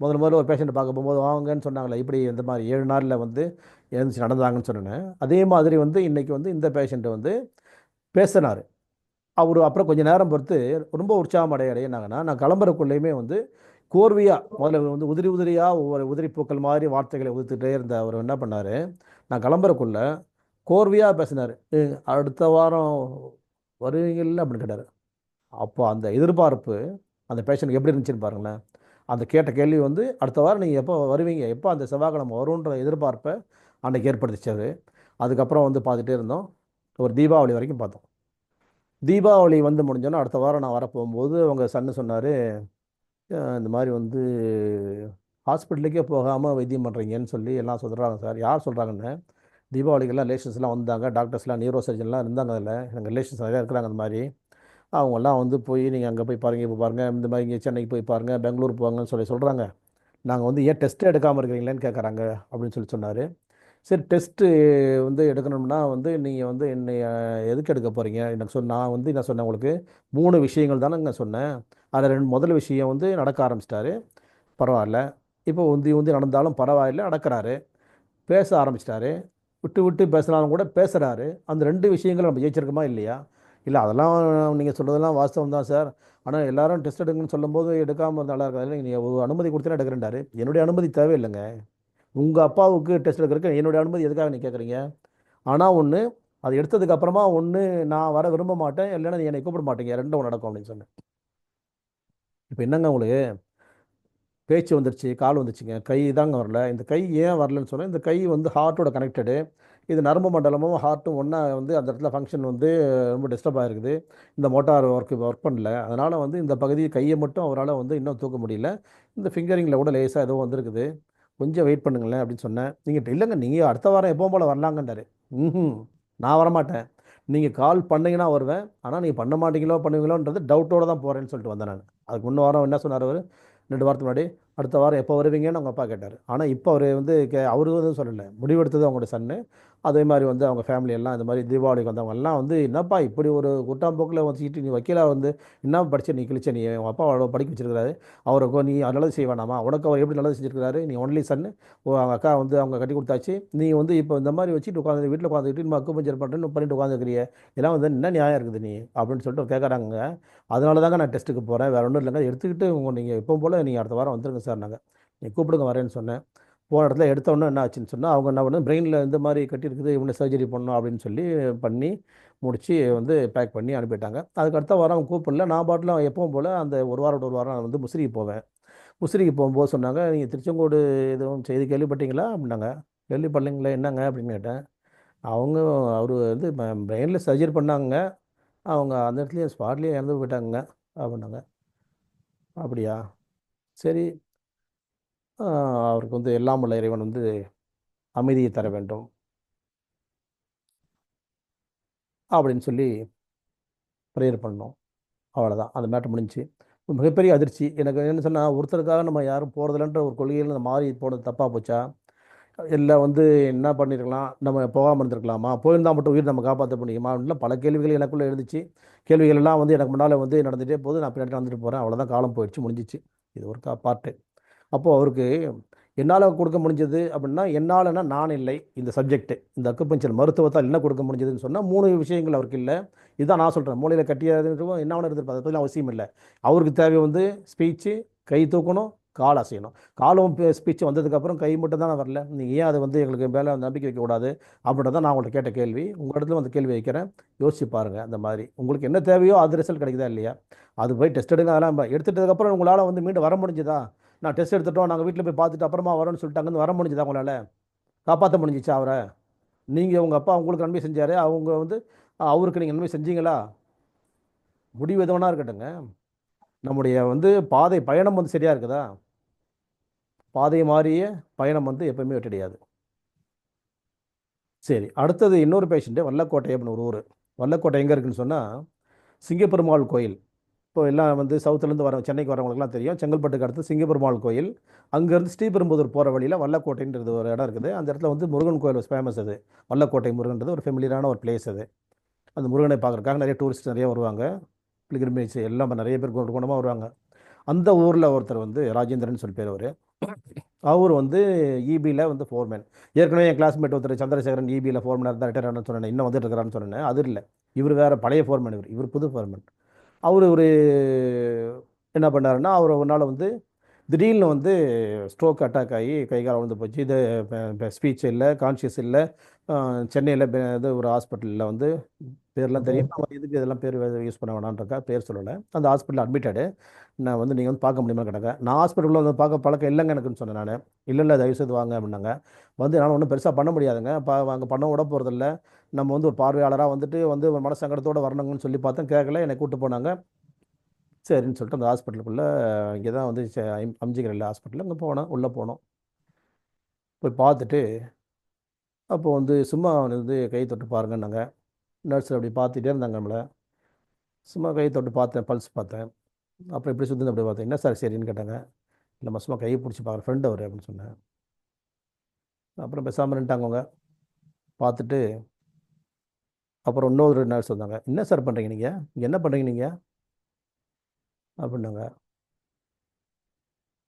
முதல்ல ஒரு பேஷண்ட்டை பார்க்க போகும்போது வாங்கன்னு சொன்னாங்களே, இப்படி இந்த மாதிரி 7 நாளில் வந்து எழுந்துச்சு நடந்தாங்கன்னு சொன்னேன். அதே மாதிரி வந்து இன்றைக்கி வந்து இந்த பேஷண்ட்டை வந்து பேசினார். அவர் அப்புறம் கொஞ்சம் நேரம் பொறுத்து ரொம்ப உற்சாகம் அடையினாங்கன்னா, நான் கிளம்புறக்குள்ளேயுமே வந்து கோர்வையாக முதல்ல வந்து உதிரி உதிரியாக ஒவ்வொரு உதிரி பூக்கள் மாதிரி வார்த்தைகளை உதிர்த்துட்டே இருந்த அவர் என்ன பண்ணார், நான் கிளம்புறக்குள்ள கோர்வையாக பேசினார். அடுத்த வாரம் வருவீங்கள்ல அப்படின்னு கேட்டார். அப்போ அந்த எதிர்பார்ப்பு அந்த பேஷண்ட்டுக்கு எப்படி இருந்துச்சுன்னு பாருங்களேன். அந்த கேட்ட கேள்வி வந்து அடுத்த வாரம் நீங்கள் எப்போ வருவீங்க, எப்போ அந்த செவ்வாய்க்கிழமை வரும்ன்ற எதிர்பார்ப்பை அன்றைக்கி ஏற்படுத்திச்சு அது. அதுக்கப்புறம் வந்து பார்த்துட்டே இருந்தோம். ஒரு தீபாவளி வரைக்கும் பார்த்தோம். தீபாவளி வந்து முடிஞ்சோன்னா அடுத்த வாரம் நான் வரப்போகும்போது அவங்க சன்னு சொன்னார், இந்த மாதிரி வந்து ஹாஸ்பிட்டலுக்கே போகாமல் வைத்தியம் பண்ணுறீங்கன்னு சொல்லி எல்லாம் சொல்கிறாங்க சார். யார் சொல்கிறாங்கன்னு, தீபாவளிக்கெல்லாம் ரிலேஷன்ஸ்லாம் வந்தாங்க, டாக்டர்ஸ்லாம் நியூரோ சர்ஜன்லாம் இருந்தாங்க. அதில் எங்கள் ரிலேஷன்ஸ் நிறையா இருக்கிறாங்க. அந்த மாதிரி அவங்கெல்லாம் வந்து போய் நீங்கள் அங்கே போய் பாருங்கள், இப்போ பாருங்கள், இந்த மாதிரி இங்கே சென்னைக்கு போய் பாருங்கள், பெங்களூர் போவாங்கன்னு சொல்லி சொல்கிறாங்க. நாங்கள் வந்து ஏன் டெஸ்ட்டே எடுக்காமல் இருக்கிறீங்களேன்னு கேட்குறாங்க அப்படின்னு சொல்லி சொன்னார். சரி, டெஸ்ட்டு வந்து எடுக்கணும்னா வந்து நீங்கள் வந்து என்னை எதுக்கு எடுக்க போகிறீங்க எனக்கு நான் வந்து என்ன சொன்னேன், உங்களுக்கு 3 விஷயங்கள் தானேங்க சொன்னேன். அதில் முதல் விஷயம் வந்து நடக்க ஆரம்பிச்சிட்டாரு, பரவாயில்ல. இப்போ உந்தி உந்தி நடந்தாலும் பரவாயில்ல, நடக்கிறாரு, பேச ஆரம்பிச்சிட்டாரு, விட்டு விட்டு பேசினாலும் கூட பேசுகிறாரு. அந்த 2 விஷயங்களும் நம்ம ஜெயிச்சிருக்கோமா இல்லையா? இல்லை, அதெல்லாம் நீங்கள் சொல்கிறதெல்லாம் வாஸ்தவம் தான் சார். ஆனால் எல்லாரும் டெஸ்ட் எடுங்கன்னு சொல்லும்போது எடுக்காமல் இருந்தால் நல்லா இருக்காது. நீங்கள் ஒரு அனுமதி கொடுத்தா எடுக்கிறேன்டாரு. என்னுடைய அனுமதி தேவையில்லைங்க. உங்கள் அப்பாவுக்கு டெஸ்ட் எடுக்கிறதுக்கு என்னுடைய அனுமதி எதுக்காக நீ கேட்குறீங்க? ஆனால் ஒன்று, அது எடுத்ததுக்கு அப்புறமா ஒன்று நான் வர விரும்ப மாட்டேன், இல்லைன்னா நீ என்னை கூப்பிட மாட்டீங்க, ரெண்டும் நடக்கும் அப்படின்னு சொன்னேன். இப்போ என்னங்க உங்களுக்கு பேச்சு வந்துருச்சு, கால் வந்துச்சுங்க, கை தாங்க வரல. இந்த கை ஏன் வரலன்னு சொன்னேன். இந்த கை வந்து ஹார்ட்டோட கனெக்டடு. இது நரம்பு மண்டலமும் ஹார்ட்டும் ஒன்றா வந்து அந்த இடத்துல ஃபங்க்ஷன் வந்து ரொம்ப டிஸ்டர்ப் ஆகிருக்குது. இந்த மோட்டார் ஒர்க் பண்ணல. அதனால் வந்து இந்த பகுதி கையை மட்டும் அவரால் வந்து இன்னும் தூக்க முடியல. இந்த ஃபிங்கரிங்கில் கூட லேசாக ஏதோ வந்திருக்குது, கொஞ்சம் வெயிட் பண்ணுங்களேன் அப்படின்னு சொன்னேன். நீங்கள் இல்லைங்க, நீங்கள் அடுத்த வாரம் எப்பவும் போல் வரலாங்கன்றாரு. ம், நான் வரமாட்டேன். நீங்கள் கால் பண்ணீங்கன்னா வருவேன், ஆனால் நீங்கள் பண்ண மாட்டீங்களோ பண்ணுவீங்களோன்றது டவுட்டோடு தான் போகிறேன்னு சொல்லிட்டு வந்தேன் நான். அதுக்கு முன்ன வாரம் என்ன சொன்னார் அவர், 2 வாரத்துக்கு முன்னாடி, அடுத்த வாரம் எப்போ வருவீங்கன்னு அவங்க அப்பா கேட்டார். ஆனால் இப்போ அவர் வந்து அவரு வந்து சொல்லலை, முடிவெடுத்தது அவங்களோட சன்னு. அதே மாதிரி வந்து அவங்க ஃபேமிலி எல்லாம் இந்த மாதிரி தீபாவளிக்கு வந்தவங்க எல்லாம் வந்து, என்னப்பா இப்படி ஒரு குட்டாம்போக்கில் வச்சுக்கிட்டு நீ வக்கீலாக வந்து என்ன படித்த நீ கிழிச்ச, நீ உங்கள் அப்பா அவ்வளோ படிக்க வச்சிருக்கிறாரு, அவருக்கு நீ நல்லது செய்ய வேணாமா, உனக்கு அவர் எப்படி நல்லது செஞ்சுருக்கிறாரு, நீ ஒன்லி சன்னு, அவங்க அக்கா வந்து அவங்க கட்டி கொடுத்தாச்சு, நீ வந்து இப்போ இந்த மாதிரி வச்சுட்டு உட்காந்து வீட்டில் உட்காந்துக்கிட்டு நம்ம அக்கு பஞ்சர் பண்ணுறேன்னு பண்ணிட்டு உட்காந்துக்கிறிய, இதெல்லாம் வந்து என்ன நியாயம் இருக்குது நீ அப்படின்னு சொல்லிட்டு கேட்குறாங்க. அதனால தாங்க நான் டெஸ்ட்டுக்கு போகிறேன், வேறு ஒன்றும் இல்லைங்க, எடுத்துக்கிட்டு நீங்கள் எப்போ போல் நீங்கள் அடுத்த வாரம் வந்துருங்க சார், நாங்கள் நீ கூப்பிடுங்க வரேன்னு சொன்னேன். போன இடத்துல எடுத்தோன்னே என்ன ஆச்சுன்னு சொன்னால், அவங்க என்ன பண்ணு, பிரெயினில் இந்த மாதிரி கட்டியிருக்குது, இவனை சர்ஜரி பண்ணணும் அப்படின்னு சொல்லி பண்ணி முடித்து வந்து பேக் பண்ணி அனுப்பிட்டாங்க. அதுக்கு அடுத்த வாரம் அவங்க கூப்பிடல. நான் பாட்டில் எப்பவும் போல் அந்த ஒரு வாரம் நான் வந்து முசிறிக்கு போவேன். முசிறிக்கு போகும்போது சொன்னாங்க, நீங்கள் திருச்செங்கோடு எதுவும் செய்தி கேள்விப்பட்டீங்களா அப்படின்னாங்க. கேள்விப்படலைங்களே, என்னங்க அப்படின்னு கேட்டேன். அவங்க அவர் வந்து பிரெயினில் சர்ஜரி பண்ணாங்க, அவங்க அந்த இடத்துலையே ஸ்பாட்லேயே இறந்து போயிட்டாங்க அப்படின்னாங்க. அப்படியா, சரி. அவருக்கு வந்து எல்லாம் உள்ள இறைவன் வந்து அமைதியை தர வேண்டும் அப்படின்னு சொல்லி ப்ரேயர் பண்ணோம். அவ்வளோதான், அந்த மேட்டர் முடிஞ்சுச்சு. மிகப்பெரிய அதிர்ச்சி எனக்கு என்ன சொன்னால், ஒருத்தருக்காக நம்ம யாரும் போகிறதில்லன்ற ஒரு கொள்கையில் மாறி போனது தப்பாக போச்சா, இல்லை வந்து என்ன பண்ணியிருக்கலாம், நம்ம போகாமல் இருந்திருக்கலாமா, போயிருந்தால் மட்டும் உயிர் நம்ம காப்பாற்ற முடியுமா அப்படின்லாம் பல கேள்விகள் எனக்குள்ளே எழுந்துச்சு. கேள்விகள் எல்லாம் வந்து எனக்கு முன்னால் வந்து நடந்துகிட்டே போகுது, நான் பின்னாடி நடந்துட்டு போகிறேன். அவ்வளோதான், காலம் போயிடுச்சு, முடிஞ்சிச்சு. இது ஒரு பார்ட்டு. அப்போது அவருக்கு என்னால் கொடுக்க முடிஞ்சது அப்படின்னா, என்னாலன்னா நான் இல்லை, இந்த சப்ஜெக்ட் இந்த அக்குபஞ்சர் மருத்துவத்தால் என்ன கொடுக்க முடிஞ்சதுன்னு சொன்னால் 3 விஷயங்கள் அவருக்கு இல்லை. இதுதான் நான் சொல்கிறேன், மூளையில் கட்டியாதுன்றவும் என்ன வேணும் இருந்திருப்பாரு, அதெல்லாம் அவசியம் இல்லை. அவருக்கு தேவை வந்து ஸ்பீச்சு, கை தூக்கணும், கால் அசையணும். காலும் ஸ்பீச் வந்ததுக்கப்புறம் கை மட்டும் தானே வரல. நீங்கள் ஏன் அதை வந்து எங்களுக்கு மேலே நம்பிக்கை வைக்கக்கூடாது அப்படின்றத நான் உங்கள்கிட்ட கேட்ட கேள்வி. உங்கள் இடத்துல வந்து கேள்வி வைக்கிறேன், யோசிச்சு பாருங்கள். அந்த மாதிரி உங்களுக்கு என்ன தேவையோ அது ரிசல்ட் கிடைக்குதா இல்லையா? அது போய் டெஸ்ட் எடுங்க, அதெல்லாம் எடுத்துட்டதுக்கப்புறம் உங்களால் வந்து மீண்டும் வர முடிஞ்சுதா? நான் டெஸ்ட் எடுத்துட்டோம், நாங்கள் வீட்டில் போய் பார்த்துட்டு அப்புறமா வரோன்னு சொல்லிட்டாங்கன்னு வர முடிஞ்சுதா உங்களால்? காப்பாற்ற முடிஞ்சிச்சா அவரை? நீங்கள் உங்கள் அப்பா உங்களுக்கு நன்மை செஞ்சார், அவங்க வந்து அவருக்கு நீங்கள் நன்மை செஞ்சீங்களா? முடிவு எது வேணா இருக்கட்டுங்க, நம்முடைய வந்து பாதை பயணம் வந்து சரியா இருக்குதா? பாதை மாறிய பயணம் வந்து எப்பவுமே வெற்றியடையாது. சரி, அடுத்தது இன்னொரு பேஷண்ட்டு வல்லக்கோட்டை அப்படின்னு ஒரு ஊர். வல்லக்கோட்டை எங்கே இருக்குன்னு சொன்னால், சிங்கப்பெருமாள் கோயில். இப்போ எல்லாம் வந்து சவுத்துலேருந்து வர சென்னைக்கு வரவங்களுக்குலாம் தெரியும். செங்கல்பட்டுக்கு அடுத்து சிங்கப்பெருமாள் கோயில். அங்கேருந்து ஸ்ரீபெரும்புதூர் போகிற வழியில் வல்லக்கோட்டைன்றது ஒரு இடம் இருக்குது. அந்த இடத்துல வந்து முருகன் கோயில் ஃபேமஸ் அது. வல்லக்கோட்டை முருகன்றது ஒரு ஃபெமிலியரான ஒரு பிளேஸ் அது. அந்த முருகனை பார்க்குறதுக்காக நிறைய டூரிஸ்ட் நிறைய வருவாங்க. பிலிகிரிமேஜ் எல்லாம் நிறைய பேர் கூண்டு கூண்டமாக வருவாங்க. அந்த ஊரில் ஒருத்தர் வந்து ராஜேந்திரன் சொல்லி பேர் அவர். அவர் வந்து இபியில் வந்து ஃபோர்மேன். ஏற்கனவே என் கிளாஸ்மேட் ஒருத்தர் சந்திரசேகரன் இபியில் ஃபோர்மேனாக இருந்தால் ரிட்டையர் ஆனு சொன்னேன். இன்னும் வந்துட்டு இருக்கிறான்னு சொன்னேன். அது இல்லை, இவர் வேறு பழைய ஃபோர்மேன். இவர் புது ஃபோர்மேன். அவர் ஒரு என்ன பண்ணாருன்னா, அவர் ஒரு நாள் வந்து திடீர்னு வந்து ஸ்ட்ரோக் அட்டாக் ஆகி கை கால் விழுந்து போச்சு. இது ஸ்பீச் இல்லை, கான்ஷியஸ் இல்லை. சென்னையில் இது ஒரு ஹாஸ்பிட்டலில் வந்து பேர்லாம் தெரியும். நம்ம எதுக்கு இதெல்லாம் பேர் யூஸ் பண்ண வேணான்றக்கா பேர் சொல்லலை. அந்த ஹாஸ்பிட்டலில் அட்மிட்டடு. நான் வந்து நீங்கள் வந்து பார்க்க முடியுமா கேட்டாங்க. நான் ஹாஸ்பிட்டலில் வந்து பார்க்க பழக்கம் இல்லைங்க எனக்குன்னு சொன்னேன் நான். இல்லை இல்லை, தயவுசெய்து வாங்க அப்படின்னாங்க. வந்து என்னால் ஒன்றும் பெருசாக பண்ண முடியாதுங்க. அங்கே பண்ண விட போகிறதில்ல. நம்ம வந்து ஒரு பார்வையாளராக வந்துட்டு வந்து ஒரு மனசங்கடத்தோடு வரணுங்கன்னு சொல்லி பார்த்தேன். கேட்கல, என்னை கூப்பிட்டு போனாங்க. சரின்னு சொல்லிட்டு அந்த ஹாஸ்பிட்டலுக்குள்ளே, இங்கே தான் வந்து அம்ஜிகரில் ஹாஸ்பிட்டல், அங்கே போனோம். உள்ளே போனோம். போய் பார்த்துட்டு அப்போ வந்து சும்மா வந்து கை தொட்டு பாருங்கன்னாங்க. நர்ஸ் அப்படி பார்த்துட்டே இருந்தாங்க நம்மளை. சும்மா கை தொட்டு பார்த்தேன், பல்ஸ் பார்த்தேன். அப்புறம் எப்படி சுற்றுன்னு அப்படி பார்த்தேன். என்ன சார் சரின்னு கேட்டாங்க. இல்லைம்மா சும்மா கையை பிடிச்சி பார்க்குற ஃப்ரெண்ட் அவர் அப்படின்னு சொன்னேன். அப்புறம் பேசாமல் நின்ட்டாங்க அவங்க. பார்த்துட்டு அப்புறம் இன்னொரு நர்ஸ் வந்தாங்க. என்ன சார் பண்ணுறீங்க நீங்கள், இங்கே என்ன பண்ணுறீங்க நீங்கள் அப்படின்னாங்க.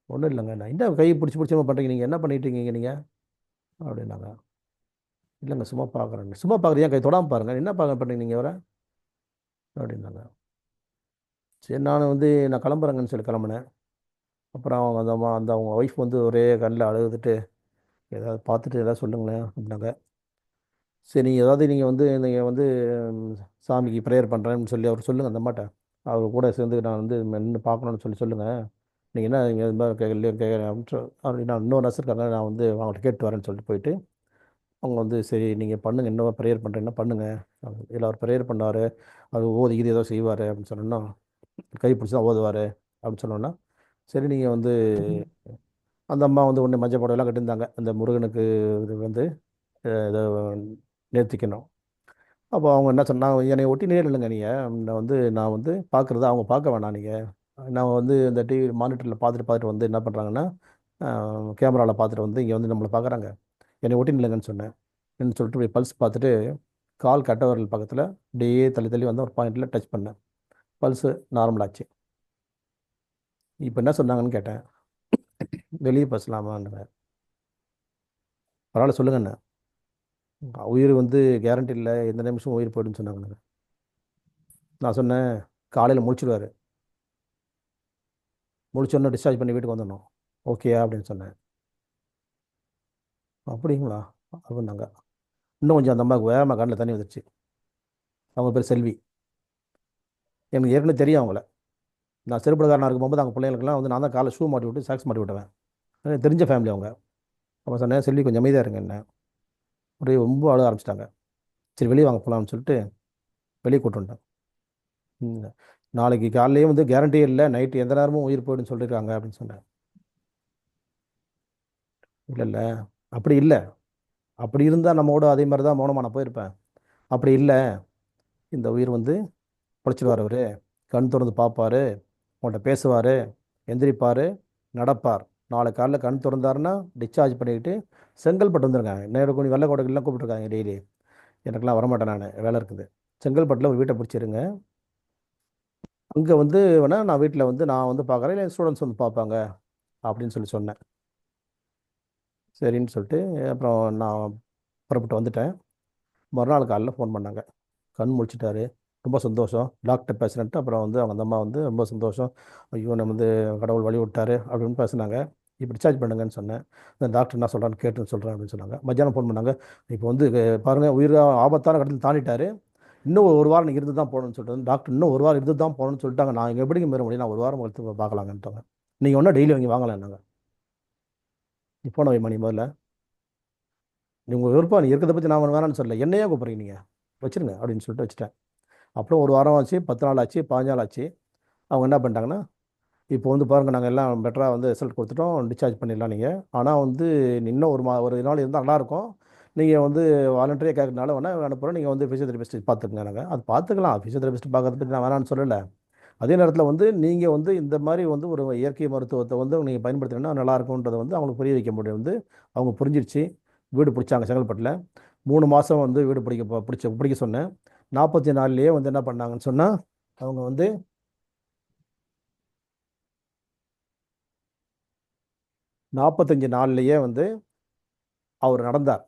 ஒன்றும் இல்லைங்க, நான் என்ன கையை பிடிச்சி பிடிச்சி பண்ணுறீங்க, நீங்கள் என்ன பண்ணிட்டு இருக்கீங்க நீங்கள் அப்படின்னாங்க. இல்லைங்க சும்மா பார்க்குறேன். சும்மா பார்க்குறீங்க, கை தொடாமல் பாருங்கள், என்ன பண்ணுறீங்க நீங்கள் வர அப்படின்னாங்க. சரி, நான் கிளம்புறேங்கன்னு சொல்லி கிளம்புனேன். அப்புறம் அவங்க அந்த அவங்க ஒய்ஃப் வந்து ஒரே கண்ணில் அழுதுட்டு, ஏதாவது பார்த்துட்டு ஏதாவது சொல்லுங்களேன் அப்படின்னாங்க. சரி, நீங்கள் வந்து ம், சாமிக்கு ப்ரேயர் பண்ணுறேன்னு சொல்லி அவர் சொல்லுங்கள் அந்த அம்மாட்ட. அவர் கூட சேர்ந்து நான் வந்து நின்று பார்க்கணுன்னு சொல்லி சொல்லுங்கள். நீங்கள் என்ன நீங்கள் இது மாதிரி கேட்குறேன் அப்படி நான் இன்னொரு நர்ஸ் இருக்காங்க, நான் வந்து அவங்கள்ட்ட கேட்டு வரேன்னு சொல்லிட்டு போயிட்டு, அவங்க வந்து சரி நீங்கள் பண்ணுங்கள், என்ன ப்ரேயர் பண்ணுறேன்னா பண்ணுங்கள். இதில் அவர் ப்ரேயர் பண்ணார், அது ஓதி இது ஏதோ செய்வார் அப்படின்னு சொன்னோன்னா, கை பிடிச்சி தான் ஓதுவார் அப்படின்னு சொன்னோன்னா, சரி நீங்கள் வந்து அந்த அம்மா வந்து ஒன்று மஞ்சள் புடவைலாம் கட்டியிருந்தாங்க. அந்த முருகனுக்கு இது வந்து இதை நேர்த்திக்கணும். அப்போ அவங்க என்ன சொன்னாங்க, என்னை ஒட்டி நேர் இல்லைங்க நீங்கள், நான் வந்து பார்க்குறத அவங்க பார்க்க வேணாம் நீங்கள். நான் வந்து இந்த டிவி மானிட்டரில் பார்த்துட்டு பார்த்துட்டு வந்து என்ன பண்ணுறாங்கன்னா, கேமராவில் பார்த்துட்டு வந்து இங்கே வந்து நம்மளை பார்க்குறாங்க. என்னை ஒட்டி நில்லுங்கன்னு சொன்னேன். என்ன சொல்லிட்டு போய் பல்ஸ் பார்த்துட்டு கால் கட்டை விரல் பக்கத்தில் அப்படியே தள்ளி தள்ளி வந்து ஒரு பாயிண்டில் டச் பண்ணேன். பல்ஸு நார்மலாச்சு. இப்போ என்ன சொன்னாங்கன்னு கேட்டேன். வெளியே பேசலாமான்னு. பரவாயில்ல சொல்லுங்கண்ணே, உயிர் வந்து கேரண்டி இல்லை, எந்த நிமிஷம் உயிர் போய்டுன்னு சொன்னாங்க. நான் சொன்னேன், காலையில் முடிச்சிடுவார், முடிச்சோடனே டிஸ்சார்ஜ் பண்ணி வீட்டுக்கு வந்துடணும், ஓகேயா அப்படின்னு சொன்னேன். அப்படிங்களா அப்படின்னாங்க. இன்னும் கொஞ்சம் அந்த அம்மாவுக்கு வேகமாக கண்ணில் தண்ணி வந்துருச்சு. அவங்க பேர் செல்வி. எனக்கு ஏற்கனவே தெரியும் அவங்கள. நான் சிறுபடக்காரனாக இருக்கும்போது அவங்க பிள்ளைங்களுக்குலாம் வந்து நான் தான் காலை ஷூ மாட்டி விட்டு சாக்ஸ் மாட்டி விட்டுவேன். எனக்கு தெரிஞ்ச ஃபேமிலி அவங்க. அப்போ சொன்னேன், செல்வி கொஞ்சம் அமைதியாக இருங்க என்ன. அப்படியே ரொம்ப அழ ஆரம்பிச்சிட்டாங்க. சரி வெளியே வாங்க போகலாம்னு சொல்லிட்டு வெளியே கூட்டு வந்துட்டேன். ம். நாளைக்கு காலையிலேயே வந்து கேரண்டியே இல்லை, நைட்டு எந்த நேரமும் உயிர் போயிடுன்னு சொல்லியிருக்காங்க அப்படின்னு சொன்னேன். இல்லை இல்லை, அப்படி இல்லை. அப்படி இருந்தால் நம்மோட அதே மாதிரி தான் மௌனமாக நான் போயிருப்பேன். அப்படி இல்லை, இந்த உயிர் வந்து பொழைச்சிடுவார் அவர். கண் திறந்து பார்ப்பார், உங்கள்கிட்ட பேசுவார், எந்திரிப்பார், நடப்பார். நாளை காலைல கண் திறந்தாருன்னா டிஸ்சார்ஜ் பண்ணிக்கிட்டு செங்கல்பட்டு வந்துருங்க. நேரம் கொஞ்சம் வெள்ளைக்கோட்டைக்கெல்லாம் கூப்பிட்டுருக்காங்க டெய்லி. எனக்கெல்லாம் வரமாட்டேன், நான் வேலை இருக்குது. செங்கல்பட்டில் ஒரு வீட்டை பிடிச்சிருங்க. அங்கே வந்து வேணால் நான் வீட்டில் வந்து நான் வந்து பார்க்குறேன், இல்லை ஸ்டூடெண்ட்ஸ் வந்து பார்ப்பாங்க அப்படின்னு சொல்லி சொன்னேன். சரின்னு சொல்லிட்டு அப்புறம் நான் புறப்பட்டு வந்துட்டேன். மறுநாள் காலையில் ஃபோன் பண்ணாங்க. கண் முழிச்சிட்டாரு, ரொம்ப சந்தோஷம், டாக்டர் பேசுகிறேன்ட்டு. அப்புறம் வந்து அவங்க அந்த அம்மா வந்து ரொம்ப சந்தோஷம், ஐயோ நம்ம வந்து கடவுள் வழி விட்டாரு அப்படின்னு பேசுனாங்க. இப்போ டிஸ்சார்ஜ் பண்ணுங்கன்னு சொன்னேன். இந்த டாக்டர் என்ன சொல்கிறான்னு கேட்டுன்னு சொல்கிறேன் அப்படின்னு சொன்னாங்க. மத்தியானம் ஃபோன் பண்ணாங்க. இப்போ வந்து பாருங்கள், உயிர் ஆபத்தான கடத்தில் தாண்டிட்டாரு, இன்னும் ஒரு வாரம் நீங்கள் இருந்து தான் போகணும்னு சொல்லிட்டு டாக்டர், இன்னும் ஒரு வாரம் இருந்து தான் போகணும்னு சொல்லிட்டாங்க. நான் இங்கே எப்படிங்க மீற முடியும், நான் ஒரு வாரம் கழித்து பார்க்கலாங்கன்ட்டாங்க. நீங்கள் ஒன்றும் டெய்லி வாங்கி வாங்கலைன்னாங்க. நீ போன வை மணி முதல்ல, நீ உங்கள் விருப்பம், நீ இருக்கிறத பற்றி நான் வேணான்னு சொல்லலை, என்னையே கூப்பிட்றீங்க நீங்கள், வச்சுருங்க அப்படின்னு சொல்லிட்டு வச்சுட்டேன். அப்புறம் ஒரு வாரம் ஆச்சு, 10 நாள் ஆச்சு, 15 நாள் ஆச்சு. அவங்க என்ன பண்ணிட்டாங்கன்னா, இப்போ வந்து பாருங்கள் நாங்கள் எல்லாம் பெட்டராக வந்து ரிசல்ட் கொடுத்துட்டோம், டிஸ்சார்ஜ் பண்ணிடலாம் நீங்கள். ஆனால் வந்து இன்னும் ஒரு நாள் இருந்தால் நல்லாயிருக்கும். நீங்கள் வந்து வாலண்டரியாக கேட்கறதுனால வேணால் அனுப்புகிறோம், நீங்கள் வந்து ஃபிசியோதெரபிஸ்ட் பார்த்துக்குங்க. நாங்கள் அது பார்த்துக்கலாம், ஃபிசியோதெரபிஸ்ட் பார்க்கறத பற்றி நான் வேணான்னு சொல்லலை. அதே நேரத்தில் வந்து நீங்கள் வந்து இந்த மாதிரி வந்து ஒரு இயற்கை மருத்துவத்தை வந்து நீங்கள் பயன்படுத்தினா நல்லா இருக்கும்ன்றதை வந்து அவங்களுக்கு புரிய வைக்க முடியும். வந்து அவங்க புரிஞ்சிருச்சு. வீடு பிடிச்சாங்க செங்கல்பட்டில். 3 மாதம் வந்து வீடு பிடிக்க சொன்னேன். 44 நாள்லேயே வந்து என்ன பண்ணாங்கன்னு சொன்னால், அவங்க வந்து 45 நாள்லேயே வந்து அவர் நடந்தார்,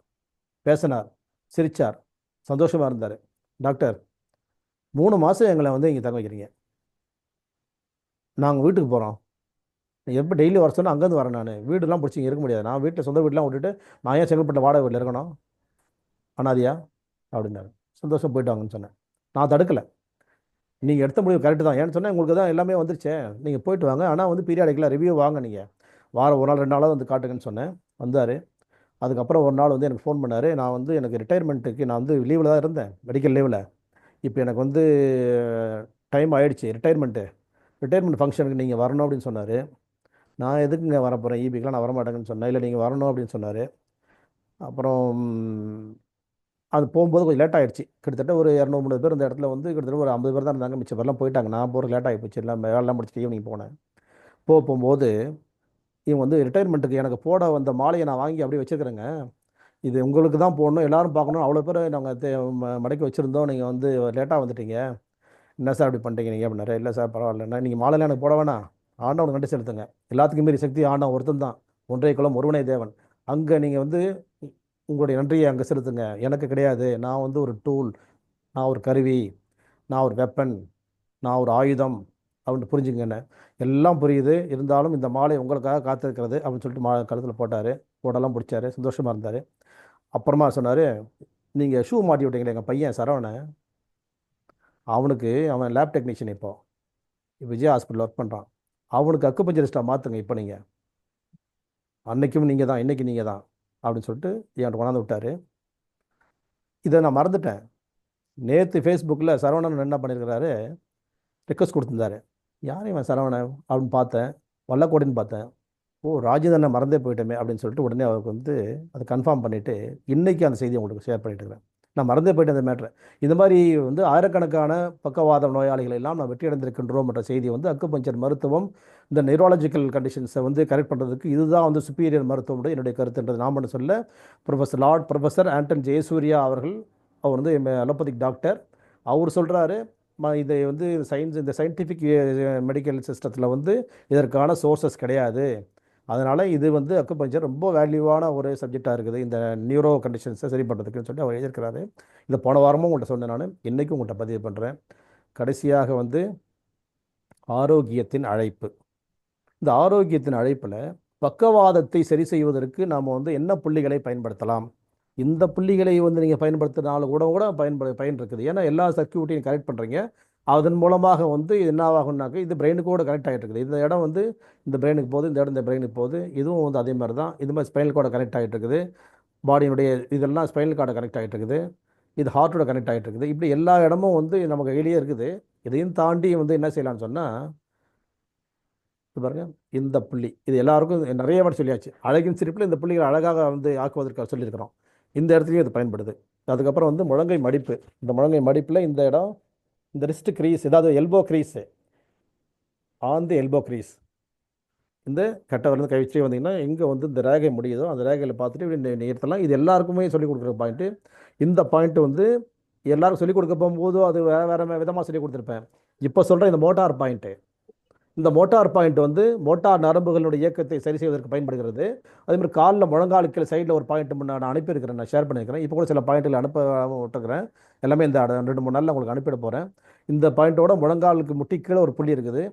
பேசினார், சிரித்தார், சந்தோஷமாக இருந்தார். டாக்டர், 3 மாதம் எங்களை வந்து இங்கே தங்க வைக்கிறீங்க, நாங்கள் வீட்டுக்கு போகிறோம். எப்போ டெய்லி வர சொன்னால் அங்கேருந்து வரேன். நான் வீடுலாம் பிடிச்சி இங்கே இருக்க முடியாது. நான் வீட்டில் சொந்த வீட்டெலாம் விட்டுட்டு நான் ஏன் செங்கல்பட்டு வாடகை வீட்டில் இருக்கணும் அனாதியா அப்படின்னாரு. சந்தோஷம், போயிட்டு வாங்கன்னு சொன்னேன். நான் தடுக்கலை. நீங்கள் எடுத்த முடிவு கரெக்டு தான். ஏன்னு சொன்னால் உங்களுக்கு தான் எல்லாமே வந்துருச்சே, நீங்கள் போயிட்டு வாங்க. ஆனால் வந்து பீரியாடிக்கலாக ரிவ்யூ வாங்க, நீங்கள் வாரம் ஒரு நாள் 2 நாளாக வந்து காட்டுங்கன்னு சொன்னேன். வந்தார். அதுக்கப்புறம் ஒரு நாள் வந்து எனக்கு ஃபோன் பண்ணார். நான் வந்து எனக்கு ரிட்டையர்மெண்ட்டுக்கு நான் வந்து லீவில் தான் இருந்தேன், மெடிக்கல் லீவில். இப்போ எனக்கு வந்து டைம் ஆகிடுச்சு ரிட்டையர்மெண்ட் ஃபங்க்ஷனுக்கு நீங்கள் வரணும் அப்படின்னு சொன்னார். நான் எதுக்குங்க வர போகிறேன், ஈபிக்கெலாம் நான் வரமாட்டேங்கன்னு சொன்னேன். இல்லை நீங்கள் வரணும் அப்படின்னு சொன்னார். அப்புறம் அது போகும்போது கொஞ்சம் லேட் ஆகிடுச்சு. கிட்டத்தட்ட ஒரு 200-300 பேர் இந்த இடத்துல வந்து கிட்டத்தட்ட ஒரு 50 பேர் தான் இருந்தாங்க. மிச்சம் பேர்லாம் போயிட்டாங்க. நான் போகிற லேட் ஆகி போச்சு. எல்லாம் வேலைலாம் முடிச்சுட்டு ஈவினிங் போனேன். போகும்போது இவங்க வந்து ரிட்டையர்மெண்ட்டுக்கு எனக்கு போட வந்த மாலையை நான் வாங்கி அப்படியே வச்சுருக்கிறேங்க. இது உங்களுக்கு தான் போடணும், எல்லாரும் பார்க்கணும், அவ்வளோ பேர் நாங்கள் மடக்கி வச்சுருந்தோம், நீங்கள் வந்து லேட்டாக வந்துட்டீங்க, என்ன சார் அப்படி பண்ணுறீங்க நீங்கள் அப்படின்னாரு. இல்லை சார் பரவாயில்ல, நீங்கள் மாலைலாம் எனக்கு போட வேணாம், ஆண்டவனுக்கு நன்றி செலுத்துங்க. எல்லாத்துக்கும் மீறி சக்தி ஆண்டவன் ஒருத்தன் தான், ஒன்றே குலம் ஒருவனே தேவன். அங்கே நீங்கள் வந்து உங்களுடைய நன்றியை அங்கே செலுத்துங்க, எனக்கு கிடையாது. நான் வந்து ஒரு டூல், நான் ஒரு கருவி, நான் ஒரு வெப்பன், நான் ஒரு ஆயுதம் அப்படின்னு புரிஞ்சுங்கன்னு. எல்லாம் புரியுது, இருந்தாலும் இந்த மாலை உங்களுக்காக காத்திருக்கிறது அப்படின்னு சொல்லிட்டு கழுத்தில் போட்டார். போட்டெல்லாம் பிடிச்சாரு, சந்தோஷமாக இருந்தார். அப்புறமா சொன்னார், நீங்கள் ஷூ மாட்டி விட்டீங்களே எங்கள் பையன் சரவணன், அவன் லேப் டெக்னீஷியன், இப்போ விஜய் ஹாஸ்பிட்டல் ஒர்க் பண்ணுறான், அவனுக்கு அக்குபஞ்சரிஸ்டாக மாற்றுங்க இப்போ நீங்கள், அன்னைக்கும் நீங்கள் தான், இன்னைக்கு நீங்கள் தான் அப்படின்னு சொல்லிட்டு என்கிட்ட கொண்டாந்து விட்டார். இதை நான் மறந்துட்டேன். நேற்று ஃபேஸ்புக்கில் சரவணன் என்ன பண்ணியிருக்கிறாரு, ரிக்வஸ்ட் கொடுத்துருந்தாரு. யார் இவன் சரவணன் அப்படின்னு பார்த்தேன், வல்லக்கோடின்னு பார்த்தேன். ஓ, ராஜேந்திரனை மறந்தே போயிட்டோமே அப்படின்னு சொல்லிட்டு உடனே அவருக்கு வந்து அதை கன்ஃபார்ம் பண்ணிவிட்டு இன்றைக்கி அந்த செய்தியை உங்களுக்கு ஷேர் பண்ணிட்டு இருக்கிறேன். நான் மறந்தே போயிட்டேன் அந்த மேட்ரை. இந்த மாதிரி வந்து ஆயிரக்கணக்கான பக்கவாத நோயாளிகள் எல்லாம் நான் வெற்றி அடைந்திருக்கின்றோம் என்ற செய்தி வந்து அக்குபஞ்சர் மருத்துவம் இந்த நியூராலஜிக்கல் கண்டிஷன்ஸை வந்து கரெக்ட் பண்ணுறதுக்கு இதுதான் வந்து சுப்பீரியர் மருத்துவம் என்னுடைய கருத்துன்றது நான் பண்ண சொல்ல. ப்ரொஃபஸர் ஆண்டன் ஜெயசூர்யா அவர்கள், அவர் வந்து அலோபதிக் டாக்டர், அவர் சொல்கிறாரு, இதை வந்து இந்த சயின்டிஃபிக் மெடிக்கல் சிஸ்டத்தில் வந்து இதற்கான சோர்சஸ் கிடையாது. அதனால் இது வந்து அக்குபஞ்சர் ரொம்ப வேல்யூவான ஒரு சப்ஜெக்டாக இருக்குது இந்த நியூரோ கண்டிஷன்ஸை சரி பண்ணுறதுக்குன்னு சொல்லிட்டு அவர் எழுதியிருக்கிறாரு. இதை போன வாரமும் உங்கள்கிட்ட சொன்னேன், நான் இன்றைக்கும் உங்கள்கிட்ட பதிவு பண்ணுறேன். கடைசியாக வந்து ஆரோக்கியத்தின் அழைப்பு. இந்த ஆரோக்கியத்தின் அழைப்பில் பக்கவாதத்தை சரி செய்வதற்கு நாம் வந்து என்ன புள்ளிகளை பயன்படுத்தலாம், இந்த புள்ளிகளை வந்து நீங்கள் பயன்படுத்தினாலும் கூட பயன் இருக்குது. ஏன்னா எல்லா சர்க்கியூட்டையும் கரெக்ட் பண்ணுறீங்க. அதன் மூலமாக வந்து என்ன ஆகும்னாக்க இது பிரெயினுக்கோட கனெக்ட் ஆகிட்டு இருக்குது. இந்த இடம் வந்து இந்த பிரெயினுக்கு போகுது, இந்த இடம் இந்த பிரெயினுக்கு போகுது. இதுவும் வந்து அதே மாதிரி தான். இது மாதிரி ஸ்பைனல் கார்டை கனெக்ட் ஆகிட்டு இருக்குது. பாடியினுடைய இதெல்லாம் ஸ்பைனல் கார்டை கனெக்ட் ஆகிட்டு இருக்குது. இது ஹார்ட்டோட கனெக்ட் ஆகிட்டு இருக்குது. இப்படி எல்லா இடமும் வந்து நமக்கு கையிலேயே இருக்குது. இதையும் தாண்டி வந்து என்ன செய்யலாம்னு சொன்னால், பாருங்கள், இந்த புள்ளி இது எல்லாருக்கும் நிறைய வாட்டி சொல்லியாச்சு. அழகின் சிரிப்பில் இந்த புள்ளிகளை அழகாக வந்து ஆக்குவதற்காக சொல்லியிருக்கிறோம். இந்த இடத்துலையும் இது பயன்படுது. அதுக்கப்புறம் வந்து முழங்கை மடிப்பு. இந்த முழங்கை மடிப்பில் இந்த இடம், இந்த ரிஸ்ட் க்ரீஸ், ஏதாவது elbow crease, on the elbow crease, இந்த கட்டவரிலிருந்து கை வச்சு வந்தீங்கன்னா எங்கே வந்து இந்த ரேகை முடியுதோ அந்த ரேகையில் பார்த்துட்டு இப்படி நிறுத்தலாம். இது எல்லாருக்குமே சொல்லிக் கொடுக்குற பாயிண்ட்டு. இந்த பாயிண்ட்டு வந்து எல்லாருக்கும் சொல்லிக் கொடுக்க போகும்போது அது வேறு விதமாக சொல்லிக் கொடுத்துருப்பேன். இப்போ சொல்கிற இந்த மோட்டார் பாயிண்ட்டு, இந்த மோட்டார் பாயிண்ட் வந்து மோட்டார் நரம்புகளுடைய இயக்கத்தை சரி செய்வதற்கு பயன்படுகிறது. அதேமாதிரி காலில் முழங்காலுக்கு சைடில் ஒரு பாயிண்ட் நான் அனுப்பியிருக்கிறேன், நான் ஷேர் பண்ணியிருக்கிறேன். இப்போ கூட சில பாயிண்ட்டில் விட்டுக்கிறேன். எல்லாமே இந்த 2-3 நாளில் உங்களுக்கு அனுப்பிட போகிறேன். இந்த பாயிண்ட்டோட முழங்காலுக்கு முட்டி கீழே ஒரு புள்ளி இருக்குது.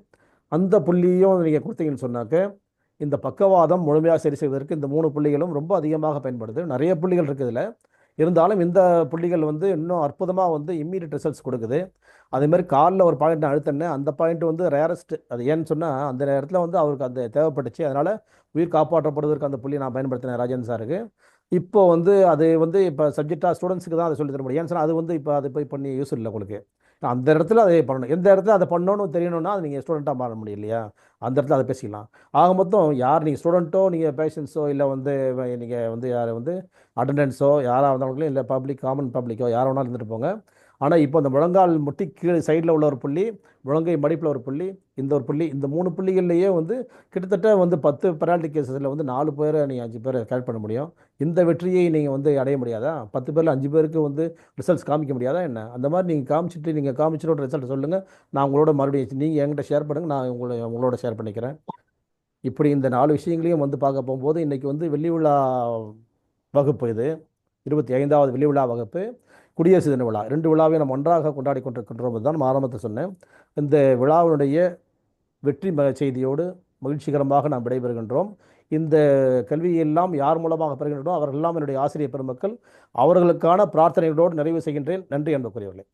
அந்த புள்ளியும் நீங்கள் கொடுத்தீங்கன்னு சொன்னாக்க இந்த பக்கவாதம் முழுமையாக சரி செய்வதற்கு இந்த 3 புள்ளிகளும் ரொம்ப அதிகமாக பயன்படுது. நிறைய புள்ளிகள் இருக்குது இதில். இருந்தாலும் இந்த புள்ளிகள் வந்து இன்னும் அற்புதமாக வந்து இம்மீடியட் ரிசல்ட்ஸ் கொடுக்குது. அதேமாதிரி காலில் ஒரு பாயிண்ட் அழுத்தினே, அந்த பாயிண்ட் வந்து ரேரஸ்ட். அது ஏன்னு சொன்னால் அந்த நேரத்தில் வந்து அவருக்கு அது தேவைப்பட்டுச்சு. அதனால் உயிர் காப்பாற்றப்படுவதற்கு அந்த புள்ளி நான் பயன்படுத்தினேன் ராஜேந்திர சாருக்கு. இப்போ வந்து அது வந்து இப்போ சப்ஜெக்டாக ஸ்டூடெண்ட்ஸுக்கு தான் அதை சொல்லி தர முடியும். ஏன்னு சொன்னால் அது வந்து இப்போ அதை போய் பண்ணி யூஸ் இல்லை உங்களுக்கு. அந்த இடத்துல அதை பண்ணணும். எந்த இடத்துல அதை பண்ணணும்னு தெரியணும்னா அது நீங்கள் ஸ்டூடெண்ட்டாக மாற முடியும் இல்லையா? அந்த இடத்துல அதை பேசிக்கலாம். ஆக மொத்தம் யார் நீங்கள் ஸ்டூடெண்ட்டோ, நீங்கள் பேஷன்ஸோ, இல்லை வந்து நீங்கள் வந்து யார் வந்து அட்டண்டன்ஸோ யாராக இருந்தாலும், இல்லை பப்ளிக் காமன் பப்ளிக்கோ யார் வேணாலும் இருந்துட்டு போங்க. ஆனால் இப்போ அந்த முழங்கால் முட்டி கீழே சைடில் உள்ள ஒரு புள்ளி, முழங்கை மடிப்பில் ஒரு புள்ளி, இந்த ஒரு புள்ளி, இந்த 3 புள்ளிகள்லையே வந்து கிட்டத்தட்ட வந்து 10 பெனால்ட்டி கேஸஸில் வந்து 4 பேரை நீங்கள் 5 பேரை கரெக்ட் பண்ண முடியும். இந்த வெற்றியை நீங்கள் வந்து அடைய முடியாதா? 10 பேரில் 5 பேருக்கு வந்து ரிசல்ட்ஸ் காமிக்க முடியாதா என்ன? அந்த மாதிரி நீங்கள் காமிச்சிட்டு ரிசல்ட் சொல்லுங்கள். நான் உங்களோட மறுபடியும் நீங்கள் என்கிட்ட ஷேர் பண்ணுங்கள், நான் உங்களோட ஷேர் பண்ணிக்கிறேன். இப்படி இந்த 4 விஷயங்களையும் வந்து பார்க்க போகும்போது இன்றைக்கி வந்து வெள்ளி விழா வகுப்பு இது 25வது வெள்ளி விழா வகுப்பு, குடியரசு தின விழா, 2 விழாவையும் நம்ம ஒன்றாக கொண்டாடி கொண்டிருக்கின்றோம் தான் நான் ஆரம்பத்தில் சொன்னேன். இந்த விழாவினுடைய வெற்றி செய்தியோடு மகிழ்ச்சிகரமாக நாம் விடைபெறுகின்றோம். இந்த கல்வியெல்லாம் யார் மூலமாக பெறுகின்றோம் அவர்களெல்லாம் என்னுடைய ஆசிரியர் பெருமக்கள். அவர்களுக்கான பிரார்த்தனைகளோடு நிறைவு செய்கின்றேன். நன்றி அன்புக்குரியவர்களே.